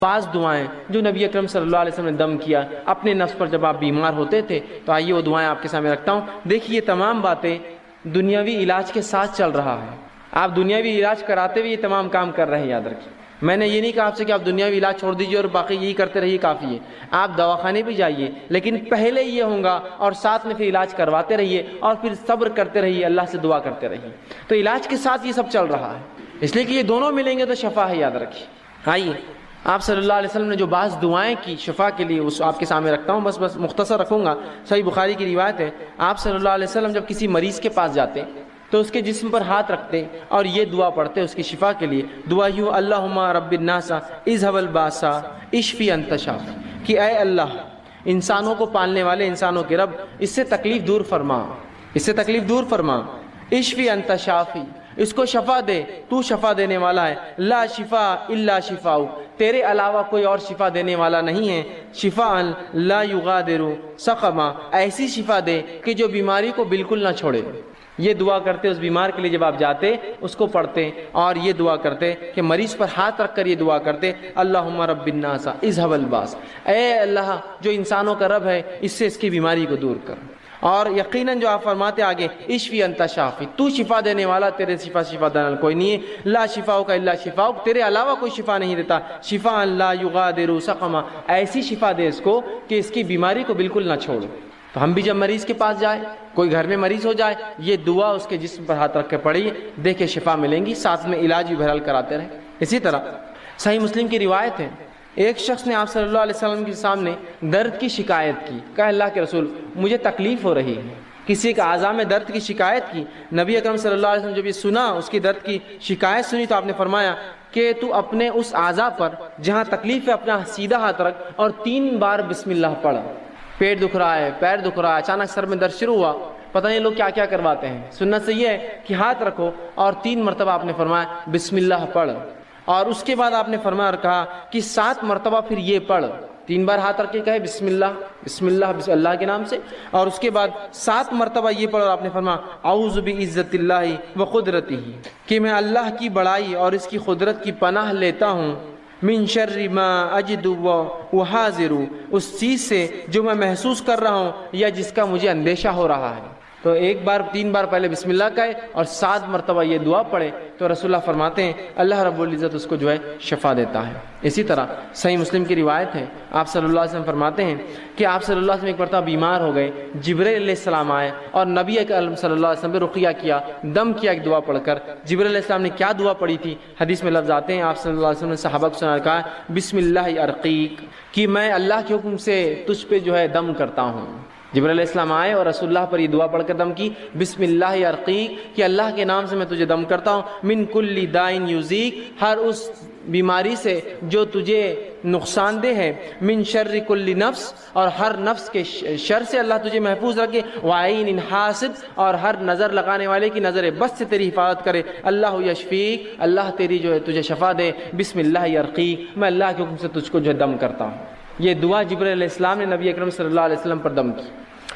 بعض دعائیں جو نبی اکرم صلی اللہ علیہ وسلم نے دم کیا اپنے نفس پر جب آپ بیمار ہوتے تھے، تو آئیے وہ دعائیں آپ کے سامنے رکھتا ہوں۔ دیکھیے یہ تمام باتیں دنیاوی علاج کے ساتھ چل رہا ہے، آپ دنیاوی علاج کراتے ہوئے یہ تمام کام کر رہے ہیں، یاد رکھیے۔ میں نے یہ نہیں کہا آپ سے کہ آپ دنیاوی علاج چھوڑ دیجیے اور باقی یہی کرتے رہیے، کافی ہے۔ آپ دواخانے بھی جائیے، لیکن پہلے یہ ہوگا اور ساتھ میں پھر علاج کرواتے رہیے اور پھر صبر کرتے رہیے، اللہ سے دعا کرتے رہیے۔ تو علاج کے ساتھ یہ سب چل رہا ہے، اس لیے کہ یہ دونوں ملیں گے تو شفا ہے، یاد رکھیے۔ آئیے آپ صلی اللہ علیہ وسلم نے جو بعض دعائیں کی شفا کے لیے، اس آپ کے سامنے رکھتا ہوں، بس مختصر رکھوں گا۔ صحیح بخاری کی روایت ہے، آپ صلی اللہ علیہ وسلم جب کسی مریض کے پاس جاتے تو اس کے جسم پر ہاتھ رکھتے اور یہ دعا پڑھتے اس کی شفا کے لیے۔ دعا یوں، اللہم رب الناس اذھب الباس اشفی انت شافی، کہ اے اللہ انسانوں کو پالنے والے، انسانوں کے رب، اس سے تکلیف دور فرما، اس سے تکلیف دور فرما، اشفی انت شافی، اس کو شفا دے، تو شفا دینے والا ہے، لا شفا الا شفاؤ، تیرے علاوہ کوئی اور شفا دینے والا نہیں ہے، شفاء لا یغادر سقما، ایسی شفا دے کہ جو بیماری کو بالکل نہ چھوڑے۔ یہ دعا کرتے اس بیمار کے لیے، جب آپ جاتے اس کو پڑھتے اور یہ دعا کرتے کہ مریض پر ہاتھ رکھ کر یہ دعا کرتے، اللہم رب الناس اذھب الباس، اے اللہ جو انسانوں کا رب ہے، اس سے اس کی بیماری کو دور کر۔ اور یقیناً جو آپ فرماتے آگے، اشفی انت شافی، تو شفا دینے والا، تیرے شفا دینے کوئی نہیں ہے، لا شفاؤ کا الا شفاؤ، تیرے علاوہ کوئی شفا نہیں دیتا، شفاء لا یغادر سقما، ایسی شفا دے اس کو کہ اس کی بیماری کو بالکل نہ چھوڑو۔ تو ہم بھی جب مریض کے پاس جائیں، کوئی گھر میں مریض ہو جائے، یہ دعا اس کے جسم پر ہاتھ رکھ کے پڑھیے، دیکھے شفا ملیں گی، ساتھ میں علاج بھی بہرحال کراتے رہیں۔ اسی طرح صحیح مسلم کی روایت ہے، ایک شخص نے آپ صلی اللہ علیہ وسلم کے سامنے درد کی شکایت کی، کہا اللہ کے رسول مجھے تکلیف ہو رہی ہے، کسی کا اعضاء میں درد کی شکایت کی۔ نبی اکرم صلی اللہ علیہ وسلم جب یہ سنا، اس کی درد کی شکایت سنی، تو آپ نے فرمایا کہ تو اپنے اس اعضاء پر جہاں تکلیف ہے اپنا سیدھا ہاتھ رکھ اور 3 بار بسم اللہ پڑھ۔ پیٹ دکھ رہا ہے، پیر دکھ رہا ہے، اچانک سر میں درد شروع ہوا، پتہ نہیں لوگ کیا کیا کرواتے ہیں، سنت سے یہ ہے کہ ہاتھ رکھو اور 3 مرتبہ آپ نے فرمایا بسم اللہ پڑھ، اور اس کے بعد آپ نے فرمایا اور کہا کہ 7 مرتبہ پھر یہ پڑھ، 3 بار ہاتھ رکھ کے کہے بسم اللہ بسم اللہ بسم اللہ کے نام سے، اور اس کے بعد 7 مرتبہ یہ پڑھ، اور آپ نے فرمایا اعوذ بعزت اللہ وقدرتہ، کہ میں اللہ کی بڑائی اور اس کی قدرت کی پناہ لیتا ہوں، من شر ما اجد وحاذر، اس چیز سے جو میں محسوس کر رہا ہوں یا جس کا مجھے اندیشہ ہو رہا ہے۔ تو 3 بار پہلے بسم اللہ کہے اور 7 مرتبہ یہ دعا پڑھے، تو رسول اللہ فرماتے ہیں اللہ رب العزت اس کو جو ہے شفا دیتا ہے۔ اسی طرح صحیح مسلم کی روایت ہے، آپ صلی اللہ علیہ وسلم فرماتے ہیں کہ آپ صلی اللہ علیہ وسلم ایک مرتبہ بیمار ہو گئے، جبرائیل علیہ السلام آئے اور نبی اکرم صلی اللہ علیہ وسلم پہ رقیہ کیا، دم کیا ایک دعا پڑھ کر۔ جبرائیل علیہ السلام نے کیا دعا پڑھی تھی؟ حدیث میں لفظ آتے ہیں، آپ صلی اللہ علیہ وسلم نے صحابہ کو سنا، کہا بسم اللہ ارقیک، کہ میں اللہ کے حکم سے تجھ پہ جو ہے دم کرتا ہوں۔ جبرائیل علیہ السلام آئے اور رسول اللہ پر یہ دعا پڑھ کر دم کی، بسم اللہ ارقیک، کہ اللہ کے نام سے میں تجھے دم کرتا ہوں، من کل دائن یوزیک، ہر اس بیماری سے جو تجھے نقصان دہ ہے، من شر کل نفس، اور ہر نفس کے شر سے اللہ تجھے محفوظ رکھے، وعین حاسد، اور ہر نظر لگانے والے کی نظر بس سے تیری حفاظت کرے، اللہ یشفیک، اللہ تیری جو ہے تجھے شفا دے، بسم اللہ ارقیک، میں اللہ کے حکم سے تجھ کو جو ہے دم کرتا ہوں۔ یہ دعا جبرائیل علیہ السلام نے نبی اکرم صلی اللہ علیہ وسلم پر دم کی۔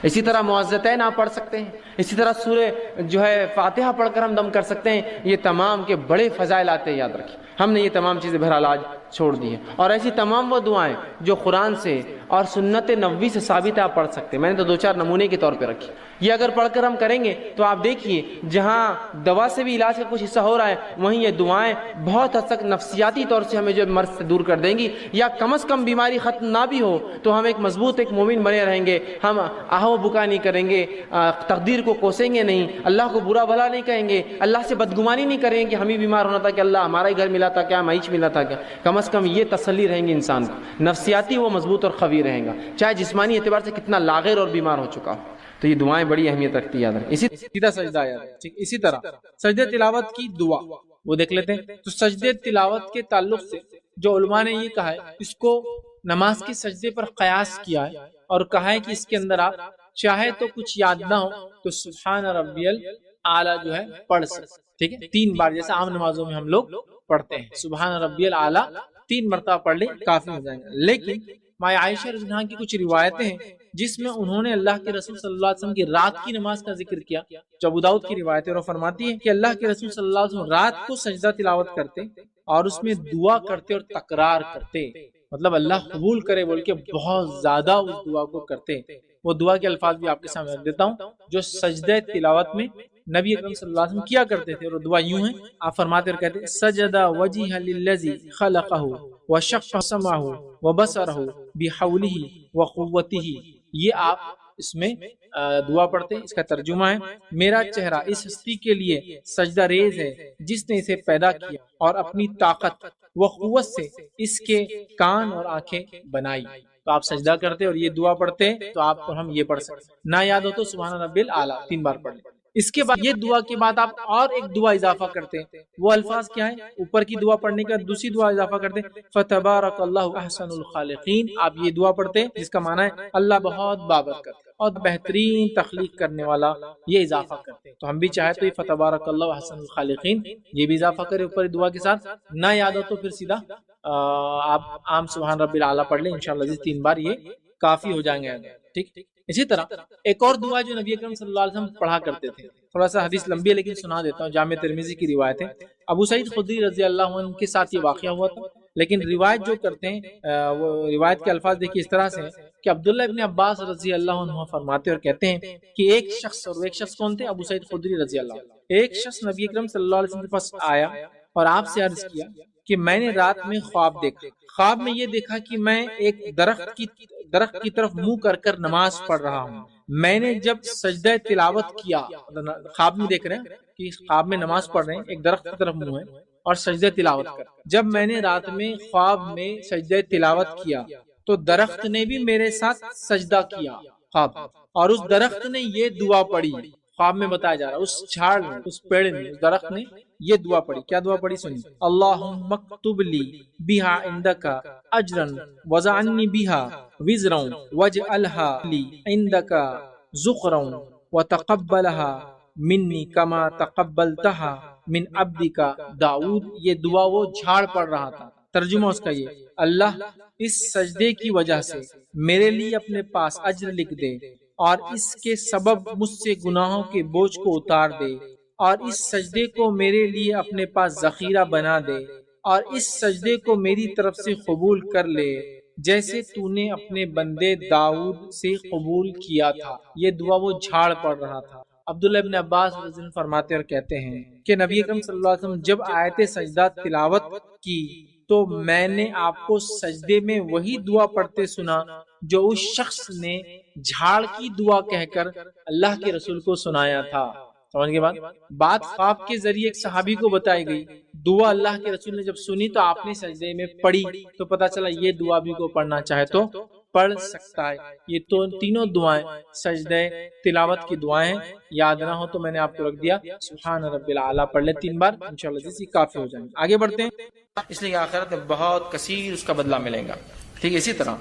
اسی طرح معوذتین آپ پڑھ سکتے ہیں، اسی طرح سورہ جو ہے فاتحہ پڑھ کر ہم دم کر سکتے ہیں، یہ تمام کے بڑے فضائل آتے ہیں، یاد رکھیں۔ ہم نے یہ تمام چیزیں بہرحال آج چھوڑ دی ہیں، اور ایسی تمام وہ دعائیں جو قرآن سے اور سنت نبوی سے ثابت ہے آپ پڑھ سکتے ہیں۔ میں نے تو 2-4 نمونے کے طور پہ رکھی، یہ اگر پڑھ کر ہم کریں گے تو آپ دیکھیے جہاں دوا سے بھی علاج کا کچھ حصہ ہو رہا ہے، وہیں یہ دعائیں بہت حد تک نفسیاتی طور سے ہمیں جو مرض سے دور کر دیں گی، یا کم از کم بیماری ختم نہ بھی ہو تو ہم ایک مضبوط ایک مومن بنے رہیں گے، ہم آہ و بکا نہیں کریں گے، تقدیر کو کوسیں گے نہیں، اللہ کو برا بھلا نہیں کہیں گے، اللہ سے بدگمانی نہیں کریں گے کہ ہم ہی بیمار ہونا تھا کہ اللہ ہمارا ہی گھر ملا تھا کیا، مائچ ملا تھا کیا، کم از کم یہ تسلی رہیں گی انسان کو، نفسیاتی وہ مضبوط اور قوی رہیں گا، چاہے جسمانی اعتبار سے کتنا لاغر اور بیمار ہو چکا ہو۔ تو یہ دعائیں بڑی اہمیت رکھتی ہے، یاد رکھیں۔ اسی سیدھا سجدہ ٹھیک، اسی طرح سجدہ تلاوت کی دعا وہ دیکھ لیتے ہیں۔ تو سجدہ تلاوت کے تعلق سے جو علماء نے یہ کہا ہے، اس کو نماز کے سجدے پر قیاس کیا ہے اور کہا ہے کہ اس کے اندر آپ چاہے تو کچھ یاد نہ ہو تو سبحان ربی الاعلیٰ جو ہے پڑھ سکتے، ٹھیک ہے، 3 بار، جیسے عام نمازوں میں ہم لوگ پڑھتے ہیں، سبحان ربی الاعلیٰ 3 مرتبہ پڑھ لیں کافی ہو جائیں گے۔ لیکن ماں عائشہ رضی اللہ عنہا کی کچھ روایتیں ہیں جس میں انہوں نے اللہ کے رسول صلی اللہ علیہ وسلم کی رات کی نماز کا ذکر کیا، جو ابو داؤد کی روایت ہے، اور فرماتی ہے کہ اللہ کے رسول صلی اللہ علیہ وسلم رات کو سجدہ تلاوت کرتے اور اس میں دعا کرتے اور تکرار کرتے مطلب اللہ قبول کرے بول کے بہت زیادہ اس دعا کو کرتے ہیں۔ وہ دعا کے الفاظ بھی آپ کے سامنے رکھ دیتا ہوں جو سجدہ تلاوت میں نبی اکرم صلی اللہ علیہ وسلم کیا کرتے تھے، اور دعا یوں ہے، آپ فرماتے اور کہتے ہیں سجدہ وجہ للذی خلقہ وشق سمعہ وبصرہ بحولہ وقوتہ۔ یہ آپ اس میں دعا پڑھتے ہیں۔ اس کا ترجمہ ہے میرا چہرہ اس ہستی کے لیے سجدہ ریز ہے جس نے اسے پیدا کیا اور اپنی طاقت و قوت سے اس کے کان اور آنکھیں بنائی۔ تو آپ سجدہ کرتے اور یہ دعا پڑھتے ہیں، تو آپ کو ہم یہ پڑھ سکتے ہیں، نہ یاد ہو تو سبحان ربی الاعلیٰ 3 بار پڑھ لیں۔ اس کے بعد یہ دعا کے بعد آپ اور ایک دعا اضافہ کرتے ہیں، وہ الفاظ کیا ہے؟ اوپر کی دعا پڑھنے کا دوسری دعا اضافہ کرتے ہیں، فتبارک اللہ احسن الخالقین۔ آپ یہ دعا پڑھتے ہیں جس کا معنی ہے اللہ بہت بابرکت اور بہترین تخلیق کرنے والا، یہ اضافہ کرتے ہیں۔ تو ہم بھی چاہے تو یہ فتبارک اللہ احسن الخالقین یہ بھی اضافہ کریں اوپر دعا کے ساتھ۔ نہ یاد ہو تو پھر سیدھا آپ عام سبحان ربی الاعلیٰ پڑھ لیں، انشاءاللہ 3 بار یہ کافی ہو جائیں گے۔ ٹھیک، اسی طرح ایک اور دعا جو نبی اکرم صلی اللہ علیہ وسلم پڑھا کرتے تھے، تھوڑا سا حدیث لمبی ہے لیکن سنا دیتا ہوں، جامع ترمذی کی روایت ہے۔ ابو سعید خدری رضی اللہ عنہ کے ساتھ یہ واقعہ ہوا تھا، لیکن روایت جو کرتے ہیں وہ روایت کے الفاظ دیکھیے اس طرح سے کہ عبداللہ ابن عباس رضی اللہ عنہ فرماتے اور کہتے ہیں کہ ایک شخص، اور ایک شخص کون تھے؟ ابو سعید خدری رضی اللہ عنہ، ایک شخص نبی اکرم صلی اللہ علیہ وسلم کے پاس آیا اور آپ سے عرض کیا کہ میں نے رات میں خواب دیکھا، خواب میں یہ دیکھا کہ میں ایک درخت کی طرف منہ کر کر نماز پڑھ رہا ہوں۔ میں نے جب سجدہ تلاوت کیا، خواب میں دیکھ رہے ہیں کہ خواب میں نماز پڑھ رہے ہیں، ایک درخت کی طرف منہ ہے اور سجدہ تلاوت کر، جب میں نے رات میں خواب میں سجدہ تلاوت کیا تو درخت نے بھی میرے ساتھ سجدہ کیا خواب، اور اس درخت نے یہ دعا پڑھی، خواب میں بتایا جا رہا ہے اس جھاڑ نے، اس پیڑ نے، اس درخت نے یہ دعا پڑھی۔ کیا دعا پڑھی سنی؟ اللہم اکتب لی بہا عندک اجرا وزعنی بہا وزرا واجعلہا لی عندک ذخرا وتقبلہا منی کما تقبلتہا من عبدک داؤد۔ یہ دعا وہ جھاڑ پڑھ رہا تھا۔ ترجمہ اس کا یہ، اللہ اس سجدے کی وجہ سے میرے لیے اپنے پاس اجر لکھ دے، اور اس کے سبب مجھ سے گناہوں کے بوجھ کو اتار دے، اور اس سجدے کو میرے لیے اپنے پاس ذخیرہ بنا دے، اور اس سجدے کو میری طرف سے قبول کر لے جیسے تو نے اپنے بندے داؤد سے قبول کیا تھا۔ یہ دعا وہ جھاڑ پڑھ رہا تھا۔ عبداللہ ابن عباس رضی اللہ عنہ فرماتے اور کہتے ہیں کہ نبی اکرم صلی اللہ علیہ وسلم جب آیت سجدہ تلاوت کی تو میں نے آپ کو سجدے میں وہی دعا پڑھتے سنا جو اس شخص نے جھاڑ کی دعا کہہ کر اللہ کے رسول کو سنایا تھا۔ سمجھ کے بات خواب کے ذریعے ایک صحابی کو بتائی گئی، دعا اللہ کے رسول نے جب سنی تو آپ نے سجدے میں پڑھی، تو پتہ چلا یہ دعا بھی کو پڑھنا چاہے تو پڑھ سکتا ہے۔ یہ تو تینوں دعائیں سجدہ تلاوت کی دعائیں ہیں، یاد نہ ہو تو میں نے آپ کو رکھ دیا، سبحان ربی الاعلیٰ پڑھ لیں 3 بار، انشاءاللہ جیسی کافی ہو جائیں گے۔ آگے بڑھتے ہیں، اس لیے آخرت میں بہت کثیر اس کا بدلہ ملے گا۔ ٹھیک ہے، اسی طرح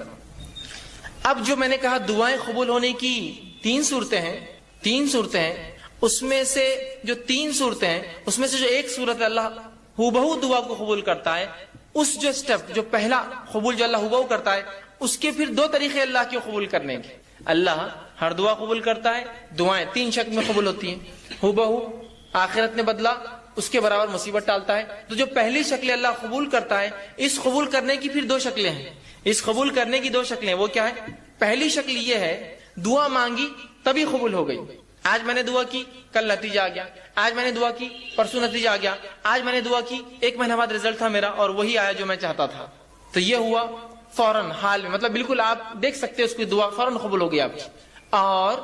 اب جو میں نے کہا دعائیں قبول ہونے کی 3 صورتیں ہیں، اس میں سے جو 3 صورتیں ہیں اس میں سے جو ایک صورت اللہ ہو دعا کو قبول کرتا ہے، اس جو سٹیپ جو پہلا قبول جو اللہ ہو کرتا ہے، اس کے پھر 2 طریقے اللہ کے قبول کرنے کے۔ اللہ ہر دعا قبول کرتا ہے، دعائیں 3 شکل میں قبول ہوتی ہیں، ہو آخرت میں بدلہ، اس کے برابر مصیبت ٹالتا ہے۔ تو جو پہلی شکل اللہ قبول کرتا ہے، اس قبول کرنے کی پھر 2 شکلیں ہیں۔ اس قبول کرنے کی 2 شکلیں وہ کیا ہے؟ پہلی شکل یہ ہے دعا مانگی تبھی قبول ہو گئی، آج میں نے دعا کی کل نتیجہ آ گیا، آج میں نے دعا کی پرسوں نتیجہ آ گیا، آج میں نے دعا کی 1 مہینہ بعد رزلٹ تھا میرا اور وہی آیا جو میں چاہتا تھا۔ تو یہ ہوا فوراً حال میں، مطلب بالکل آپ دیکھ سکتے ہیں اس کی دعا فوراً قبول ہو گئی آپ کی۔ اور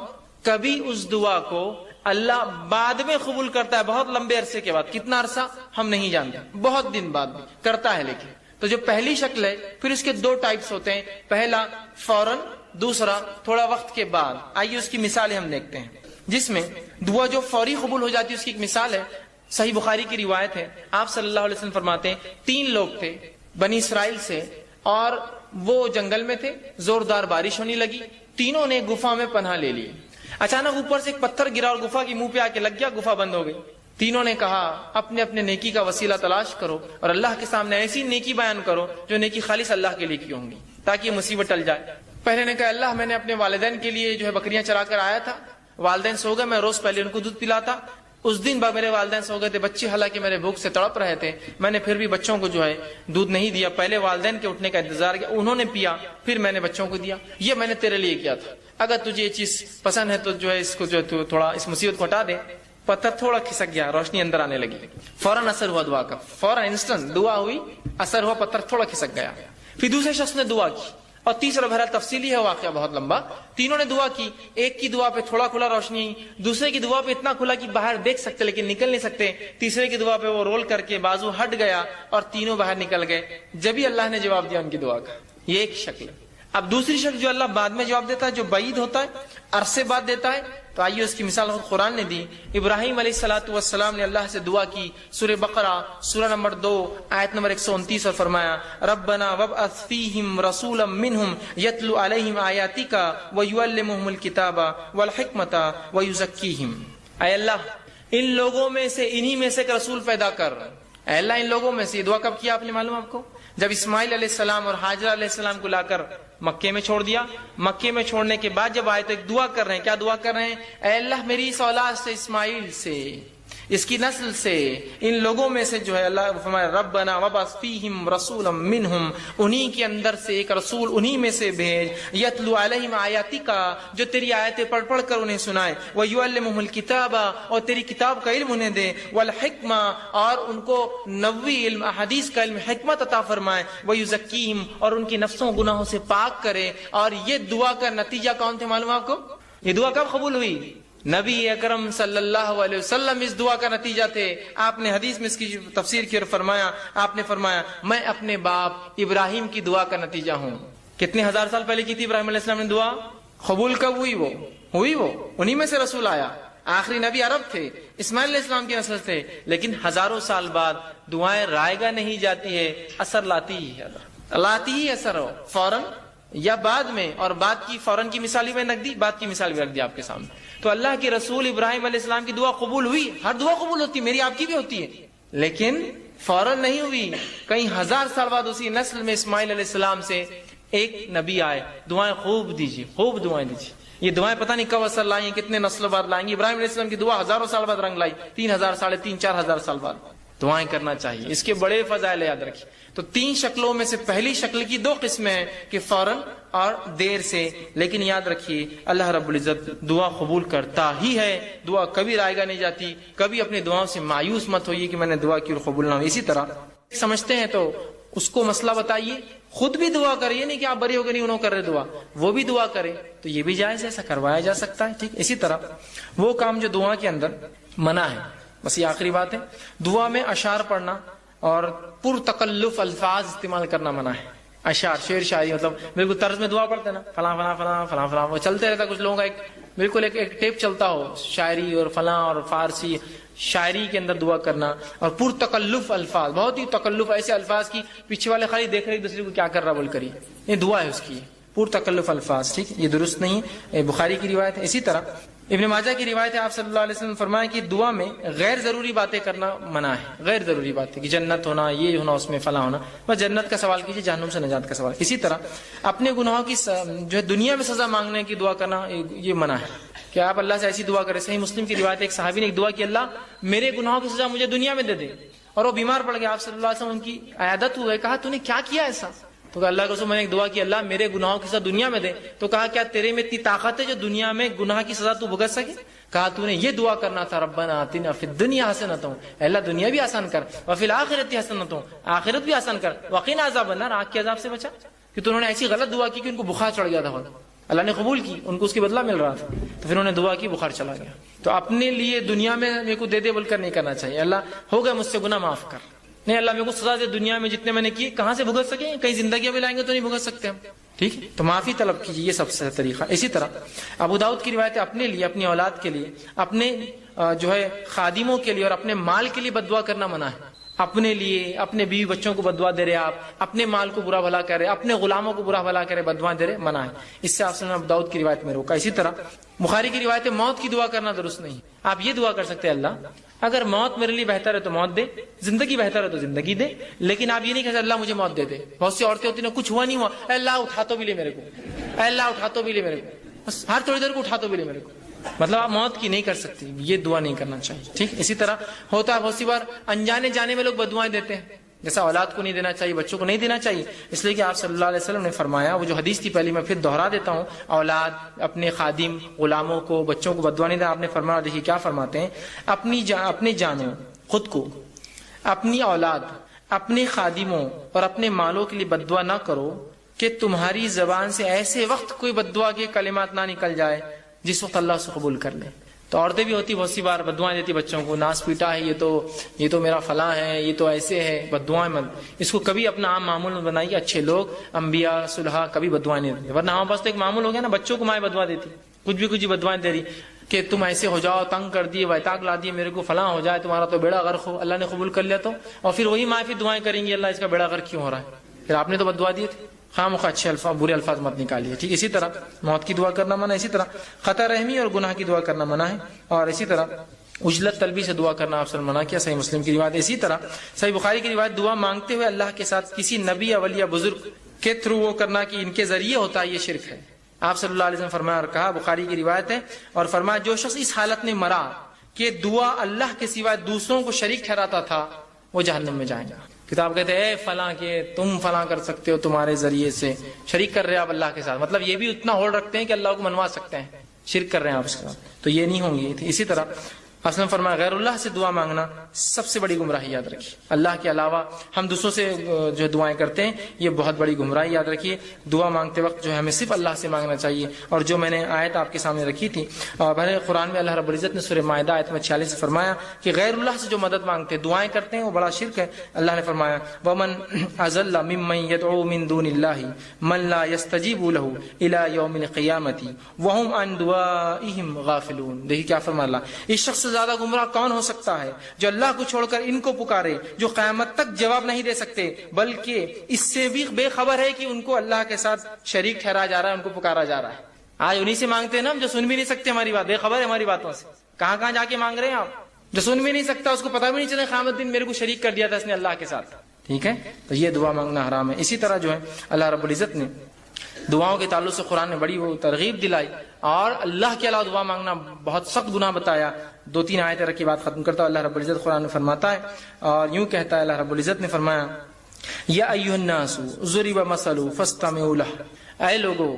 کبھی اس دعا کو اللہ بعد میں قبول کرتا ہے، بہت لمبے عرصے کے بعد، کتنا عرصہ ہم نہیں جانتے، بہت دن بعد بھی کرتا ہے۔ لیکن تو جو پہلی شکل ہے پھر اس کے 2 ٹائپس ہوتے ہیں، پہلا فوراً، دوسرا تھوڑا وقت کے بعد۔ آئیے اس کی مثالیں ہم دیکھتے ہیں، جس میں دعا جو فوری قبول ہو جاتی ہے اس کی ایک مثال ہے، صحیح بخاری کی روایت ہے، آپ صلی اللہ علیہ وسلم فرماتے ہیں 3 لوگ تھے بنی اسرائیل سے، اور وہ جنگل میں تھے، زوردار بارش ہونے لگی، تینوں نے گفا میں پناہ لے لی۔ اچانک اوپر سے ایک پتھر گرا اور گفا کی منہ پہ آ کے لگ گیا، گفا بند ہو گئی۔ تینوں نے کہا اپنے اپنے نیکی کا وسیلہ تلاش کرو اور اللہ کے سامنے ایسی نیکی بیان کرو جو نیکی خالص اللہ کے لیے کی ہوں گی تاکہ یہ مصیبت ٹل جائے۔ پہلے نے کہا اللہ میں نے اپنے والدین کے لیے جو ہے بکریاں چرا کر آیا تھا، والدین سو گئے، میں روز پہلے ان کو دودھ پلاتا، اس دن میرے والدین سو گئے تھے، بچے حالانکہ میرے بھوک سے تڑپ رہے تھے، میں نے پھر بھی بچوں کو جو ہے دودھ نہیں دیا، پہلے والدین کے اٹھنے کا انتظار کیا، انہوں نے پیا، پھر میں نے بچوں کو دیا، یہ میں نے تیرے لیے کیا تھا، اگر تجھے یہ چیز پسند ہے تو جو ہے اس کو جو ہے تو تھوڑا اس مصیبت کو ہٹا دے۔ پتھر تھوڑا کھسک گیا، روشنی اندر آنے لگی، فوراً اثر ہوا دعا کا، فوراً انسٹنٹ دعا ہوئی، اثر ہوا، پتھر تھوڑا کھسک گیا۔ پھر دوسرے شخص نے دعا کی، اور تیسرا بہرحال تفصیلی ہے واقعہ بہت لمبا، تینوں نے دعا کی، ایک کی دعا پہ تھوڑا کھلا روشنی، دوسرے کی دعا پہ اتنا کھلا کہ باہر دیکھ سکتے لیکن نکل نہیں سکتے، تیسرے کی دعا پہ وہ رول کر کے بازو ہٹ گیا اور تینوں باہر نکل گئے، جبھی اللہ نے جواب دیا ان کی دعا کا۔ یہ ایک شکل۔ اب دوسری شکل جو اللہ بعد میں جواب دیتا ہے، جو بعید ہوتا ہے، عرصے بعد دیتا ہے، تو آئیے اس کی مثال خود قرآن نے دی۔ ابراہیم علیہ الصلوۃ والسلام نے اللہ سے دعا کی، سورہ بقرہ سورہ نمبر 2 آیت نمبر 129 اور فرمایا ربنا وابعث فیہم رسولا منہم یتلو علیہم آیاتک ویعلمہم الکتاب والحکمۃ ویزکیہم۔ اے اللہ ان لوگوں میں سے، انہی میں سے ایک رسول پیدا کر۔ اے اللہ ان لوگوں میں سے، یہ دعا کب کیا آپ نے معلوم آپ کو؟ جب اسماعیل علیہ السلام اور حاجرہ علیہ السلام کو لا کر مکے میں چھوڑ دیا، مکے میں چھوڑنے کے بعد جب آئے تو ایک دعا کر رہے ہیں، کیا دعا کر رہے ہیں؟ اے اللہ میری اس اولاد سے، اسماعیل سے، اس کی نسل سے، ان لوگوں میں سے جو ہے اللہ فرمایا ربنا وابعث فیہم رسولا منہم، انہی کے اندر سے ایک رسول انہی میں سے بھیج، یتلو علیہم آیاتک، جو تیری آیتیں پڑھ پڑھ کر انہیں سنائے، ویعلمہم الکتاب، اور تیری کتاب کا علم انہیں دے، والحکمہ، اور ان کو نبوی علم، احادیث کا علم، حکمت عطا فرمائے، ویزکیہم، اور ان کی نفسوں گناہوں سے پاک کرے۔ اور یہ دعا کا نتیجہ کون تھے معلوم آپ کو؟ یہ دعا کب قبول ہوئی؟ نبی اکرم صلی اللہ علیہ وسلم اس دعا کا نتیجہ تھے۔ آپ نے حدیث میں اس کی تفسیر کی اور فرمایا، آپ نے فرمایا میں اپنے باپ ابراہیم کی دعا کا نتیجہ ہوں۔ کتنے ہزار سال پہلے کی تھی ابراہیم علیہ السلام نے دعا؟ قبول کب ہوئی؟ وہ انہی میں سے رسول آیا، آخری نبی عرب تھے، اسماعیل علیہ السلام کی نسل تھے، لیکن ہزاروں سال بعد دعائیں رائگاں نہیں جاتی ہے، اثر لاتی ہی اثر ہو فوراً یا بعد میں، اور بعد کی فوراً کی مثال بھی میں رکھ دی، بعد کی مثال بھی رکھ دی آپ کے سامنے۔ تو اللہ کے رسول ابراہیم علیہ السلام کی دعا قبول ہوئی، ہر دعا قبول ہوتی ہے، میری آپ کی بھی ہوتی ہے، لیکن فوراً نہیں ہوئی، کئی ہزار سال بعد اسی نسل میں اسماعیل علیہ السلام سے ایک نبی آئے۔ دعائیں خوب دیجیے، خوب دعائیں دیجیے، یہ دعائیں پتہ نہیں کب اثر لائیں، کتنے نسلوں بعد لائیں گی۔ ابراہیم علیہ السلام کی دعا ہزاروں سال بعد رنگ لائی، 3000 3.5 4,000 سال بعد دعائیں کرنا چاہیے، اس کے بڑے فضائل یاد رکھیے۔ تو 3 شکلوں میں سے پہلی شکل کی 2 قسمیں ہیں کہ فوراً اور دیر سے، لیکن یاد رکھیے اللہ رب العزت دعا قبول کرتا ہی ہے، دعا کبھی رائگاں نہیں جاتی۔ کبھی اپنی دعاؤں سے مایوس مت ہوئیے کہ میں نے دعا کی اور قبول نہ ہوئی۔ اسی طرح سمجھتے ہیں تو اس کو مسئلہ بتائیے، خود بھی دعا کرے، یہ نہیں کہ آپ بری ہو گئے نہیں انہوں کر رہے دعا، وہ بھی دعا کرے تو یہ بھی جائز ہے، ایسا کروایا جا سکتا ہے، ٹھیک۔ اسی طرح وہ کام جو دعا کے اندر منع ہے، بس یہ آخری بات ہے، دعا میں اشعار پڑھنا اور پر تکلف الفاظ استعمال کرنا منع ہے۔ اشعار، شعر شاعری، مطلب بالکل طرز میں دعا پڑھتے نا، فلاں فلاں فلاں فلاں فلاں، وہ چلتے رہتا، کچھ لوگوں کا ایک بالکل ایک ٹیپ چلتا ہو، شاعری اور فلاں اور فارسی شاعری کے اندر دعا کرنا، اور پر تکلف الفاظ، بہت ہی تکلف ایسے الفاظ کی پیچھے والے خالی دیکھ رہے ایک دوسرے کو کیا کر رہا بول کری، یہ دعا ہے اس کی، پر تکلف الفاظ، ٹھیک، یہ درست نہیں ہے، بخاری کی روایت ہے۔ اسی طرح ابن ماجہ کی روایت ہے، آپ صلی اللہ علیہ وسلم فرمایا کہ دعا میں غیر ضروری باتیں کرنا منع ہے، غیر ضروری باتیں کہ جنت ہونا، یہ ہونا، اس میں فلاں ہونا، بس جنت کا سوال کیجیے، جہنم سے نجات کا سوال۔ اسی طرح اپنے گناہوں کی جو ہے دنیا میں سزا مانگنے کی دعا کرنا یہ منع ہے کہ آپ اللہ سے ایسی دعا کریں۔ صحیح مسلم کی روایت ہے، ایک صحابی نے ایک دعا کی، اللہ میرے گناہوں کی سزا مجھے دنیا میں دے دے، اور وہ بیمار پڑ گیا، آپ صلی اللہ علیہ وسلم ان کی عیادت ہوئے، کہا تو نے کیا کیا ایسا؟ تو کہا اللہ کے رسول میں نے ایک دعا کی، اللہ میرے گناہوں کی سزا دنیا میں دے۔ تو کہا کیا تیرے میں اتنی طاقت ہے جو دنیا میں گناہ کی سزا تو بھگت سکے؟ کہا تو نے یہ دعا کرنا تھا، ربنا آتنا فی الدنیا حسنۃ، اللہ دنیا بھی آسان کر، وفی الآخرۃ حسنۃ، آخرت بھی آسان کر، وقنا عذاب النار، آگ کے عذاب سے بچا۔ کہ انہوں نے ایسی غلط دعا کی کہ ان کو بخار چڑھ گیا تھا، اللہ نے قبول کی، ان کو اس کی بدلہ مل رہا تھا، تو پھر انہوں نے دعا کی، بخار چلا گیا۔ تو اپنے لیے دنیا میں میرے کو دے دے بول کر نہیں کرنا چاہیے، اللہ ہو گیا مجھ سے گناہ معاف کر، نہیں اللہ میرے کو سزا دے دنیا میں جتنے میں نے کیے، کہاں سے بھگت سکیں، کہیں زندگیاں بھی لائیں گے تو نہیں بھگت سکتے ہم، ٹھیک ہے، تو معافی طلب کیجیے، یہ سب سے طریقہ۔ اسی طرح ابو داؤد کی روایت ہے، اپنے لیے، اپنی اولاد کے لیے، اپنے جو ہے خادموں کے لیے اور اپنے مال کے لیے بد دعا کرنا منع ہے۔ اپنے لیے، اپنے بیوی بچوں کو بد دعا دے رہے آپ، اپنے مال کو برا بھلا کر رہے، اپنے غلاموں کو برا بھلا کرے، بد دعا دے رہے، منع ہے، اس سے آپ نے ابو داؤد کی روایت میں روکا۔ اسی طرح بخاری کی روایت ہے، موت کی دعا کرنا درست نہیں، آپ یہ دعا کر سکتے ہیں اللہ اگر موت میرے لیے بہتر ہے تو موت دے، زندگی بہتر ہے تو زندگی دے، لیکن آپ یہ نہیں کہہ سکتے اللہ مجھے موت دے دے۔ بہت سی عورتیں ہوتی ہیں کچھ ہوا نہیں ہوا، اے اللہ اٹھا تو بھی لے میرے کو، اے اللہ اٹھا تو بھی لے میرے کو، بس ہر تھوڑی دیر کو اٹھا تو بھی لے میرے کو، مطلب آپ موت کی نہیں کر سکتے، یہ دعا نہیں کرنا چاہیے، ٹھیک۔ اسی طرح ہوتا ہے بہت سی بار انجانے جانے میں لوگ بددعائیں دیتے ہیں، جیسا اولاد کو نہیں دینا چاہیے، بچوں کو نہیں دینا چاہیے، اس لیے کہ آپ صلی اللہ علیہ وسلم نے فرمایا، وہ جو حدیث تھی پہلی میں پھر دوہرا دیتا ہوں، اولاد، اپنے خادم، غلاموں کو، بچوں کو بددعا نہیں دینا۔ آپ نے فرمایا، دیکھیے کیا فرماتے ہیں، اپنی جانوں، خود کو، اپنی اولاد، اپنے خادموں اور اپنے مالوں کے لیے بددعا نہ کرو کہ تمہاری زبان سے ایسے وقت کوئی بددعا کے کلمات نہ نکل جائے جس وقت اللہ اسے قبول کر لے۔ تو عورتیں بھی ہوتی بہت سی بار بددعائیں دیتی بچوں کو، ناس پیٹا ہے، یہ تو میرا فلاں ہے، یہ تو ایسے ہے، بددعائیں مت۔ اس کو کبھی اپنا عام معمول میں بنائیے، اچھے لوگ، انبیاء، صلحاء کبھی بددعائیں نہیں دیتے، ورنہ ہمارے پاس تو ایک معمول ہو گیا نا، بچوں کو مائیں بددعا دیتی، کچھ بددعائیں دے رہی کہ تم ایسے ہو جاؤ، تنگ کر دیے، ویتاق لا دیے، میرے کو فلاں ہو جائے، تمہارا تو بیڑا غرق ہو، اللہ نے قبول کر لیا تو، اور پھر وہی مائیں پھر دعائیں کریں گی، اللہ اس کا بیڑا غرق کیوں ہو رہا ہے، پھر آپ نے تو بددعا دیے تھے۔ خام خواہ اچھے الفاظ، برے الفاظ مت نکالیے، ٹھیک۔ اسی طرح موت کی دعا کرنا منع ہے، اسی طرح خطا رحمی اور گناہ کی دعا کرنا منع ہے، اور اسی طرح عجلت طلبی سے دعا کرنا آپ سے منع کیا، صحیح مسلم کی روایت۔ اسی طرح صحیح بخاری کی روایت، دعا مانگتے ہوئے اللہ کے ساتھ کسی نبی یا ولی یا بزرگ کے تھرو وہ کرنا کہ ان کے ذریعے ہوتا ہے، یہ شرک ہے۔ آپ صلی اللہ علیہ وسلم فرمایا اور کہا، بخاری کی روایت ہے، اور فرمایا جو شخص اس حالت میں مرا کہ دعا اللہ کے سوا دوسروں کو شریک ٹھہراتا تھا، وہ جہنم میں جائیں گا۔ کتاب کہتے ہیں، اے فلاں کے تم فلاں کر سکتے ہو، تمہارے ذریعے سے شریک کر رہے ہیں آپ اللہ کے ساتھ، مطلب یہ بھی اتنا ہولڈ رکھتے ہیں کہ اللہ کو منوا سکتے ہیں، شرک کر رہے ہیں آپ اس کے ساتھ، تو یہ نہیں ہوں گی۔ اسی طرح اصل فرمایا، غیر اللہ سے دعا مانگنا سب سے بڑی گمراہی، یاد رکھیے۔ اللہ کے علاوہ ہم دوسروں سے جو دعائیں کرتے ہیں، یہ بہت بڑی گمراہی، یاد رکھیے۔ دعا مانگتے وقت جو ہے ہمیں صرف اللہ سے مانگنا چاہیے، اور جو میں نے آیت آپ کے سامنے رکھی تھی، بھلے قرآن میں اللہ رب العزت نے سورہ مائدہ آیت میں 46 سے فرمایا کہ غیر اللہ سے جو مدد مانگتے ہیں، دعائیں کرتے ہیں، وہ بڑا شرک ہے۔ اللہ نے فرمایا، وَمَنْ أَضَلَّ مِمَّنْ يَدْعُو مِن دُونِ اللَّهِ مَنْ لَا يَسْتَجِيبُ لَهُ إِلَى يَوْمِ الْقِيَامَةِ وَهُمْ عَنْ دُعَائِهِمْ غَافِلُونَ۔ دیکھیے کیا فرمایا اللہ، اس شخص سے زیادہ گمراہ کون ہو سکتا ہے جو اللہ کو چھوڑ کر ان کو پکارے، جو قیامت تک جواب نہیں دے سکتے، بلکہ اس سے بھی بے خبر ہے کہ ان کو اللہ کے ساتھ شریک ٹھہرایا جا رہا ہے، ان کو پکارا جا رہا ہے۔ آج انہی سے مانگتے ہیں نا ہم، جو سن بھی نہیں سکتے ہماری بات، بے خبر ہے ہماری باتوں سے، کہاں کہاں جا کے مانگ رہے ہیں آپ، جو سن بھی نہیں سکتا، اس کو پتہ بھی نہیں چلے قیامت دن میرے کو شریک کر دیا تھا اس نے اللہ کے ساتھ، ٹھیک ہے۔ تو یہ دعا مانگنا حرام ہے۔ اسی طرح جو ہے اللہ رب العزت نے دعاؤں کے تعلق سے قرآن نے بڑی وہ ترغیب دلائی، اور اللہ کے علاوہ دعا مانگنا بہت سخت گناہ بتایا۔ 2-3 آیتیں رکھ کے بات ختم کرتا ہوں۔ اللہ رب العزت قرآن میں فرماتا ہے، اور یوں کہتا ہے اللہ رب العزت نے فرمایا، یا ایھا الناس ضرب مثل فاستمعوا لہ، اے لوگوں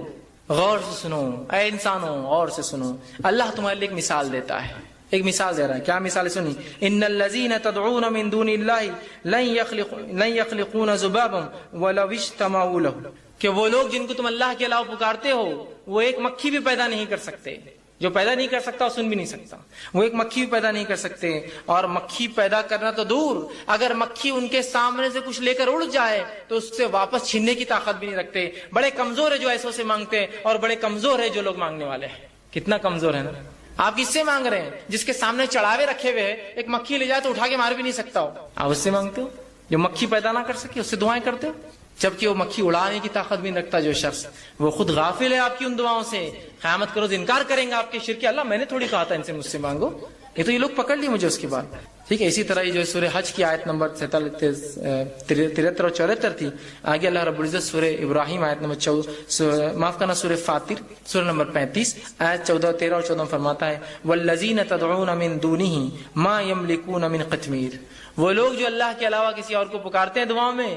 غور سے سنو، اے انسانوں غور سے سنو، اللہ تمہارے لیے ایک مثال دیتا ہے، ایک مثال دے رہا ہے۔ کیا مثال سنی؟ ان الذین تدعون من دون اللہ لن یخلقون ذبابا ولو اجتمعوا لہ، کہ وہ لوگ جن کو تم اللہ کے علاوہ پکارتے ہو، وہ ایک مکھی بھی پیدا نہیں کر سکتے۔ جو پیدا نہیں کر سکتا وہ سن بھی نہیں سکتا، وہ ایک مکھی بھی پیدا نہیں کر سکتے، اور مکھی پیدا کرنا تو دور، اگر مکھی ان کے سامنے سے کچھ لے کر اڑ جائے تو اس سے واپس چھیننے کی طاقت بھی نہیں رکھتے۔ بڑے کمزور ہے جو ایسوں سے مانگتے ہیں، اور بڑے کمزور ہے جو لوگ مانگنے والے ہیں۔ کتنا کمزور ہے نا، آپ کس سے مانگ رہے ہیں؟ جس کے سامنے چڑھاوے رکھے ہوئے ہیں، ایک مکھی لے جائے تو اٹھا کے مار بھی نہیں سکتا ہو، آپ اس سے مانگتے ہو؟ جو مکھی پیدا نہ کر سکے اس سے دعائیں کرتے ہو، جبکہ وہ مکھی اڑانے کی طاقت بھی نہیں رکھتا جو شخص، وہ خود غافل ہے آپ کی ان دعاؤں سے۔ قیامت کا روز انکار کریں گا آپ کے شرک، اللہ میں نے تھوڑی کہا تھا ان سے مجھ سے مانگو، یہ تو یہ لوگ پکڑ لیے مجھے اس کے بعد، ٹھیک ہے۔ اسی طرح یہ جو سورہ حج کی آیت نمبر 73 اور 74 تھی، آگے اللہ رب العزت سورہ ابراہیم آیت نمبر معاف کرنا سورہ فاطر سورہ نمبر 35 آیت 14، 13 اور 14 فرماتا ہے، والذین تدعون من دونہ ما یملکون من قطمیر، وہ لوگ جو اللہ کے علاوہ کسی اور کو پکارتے ہیں دعاؤں میں،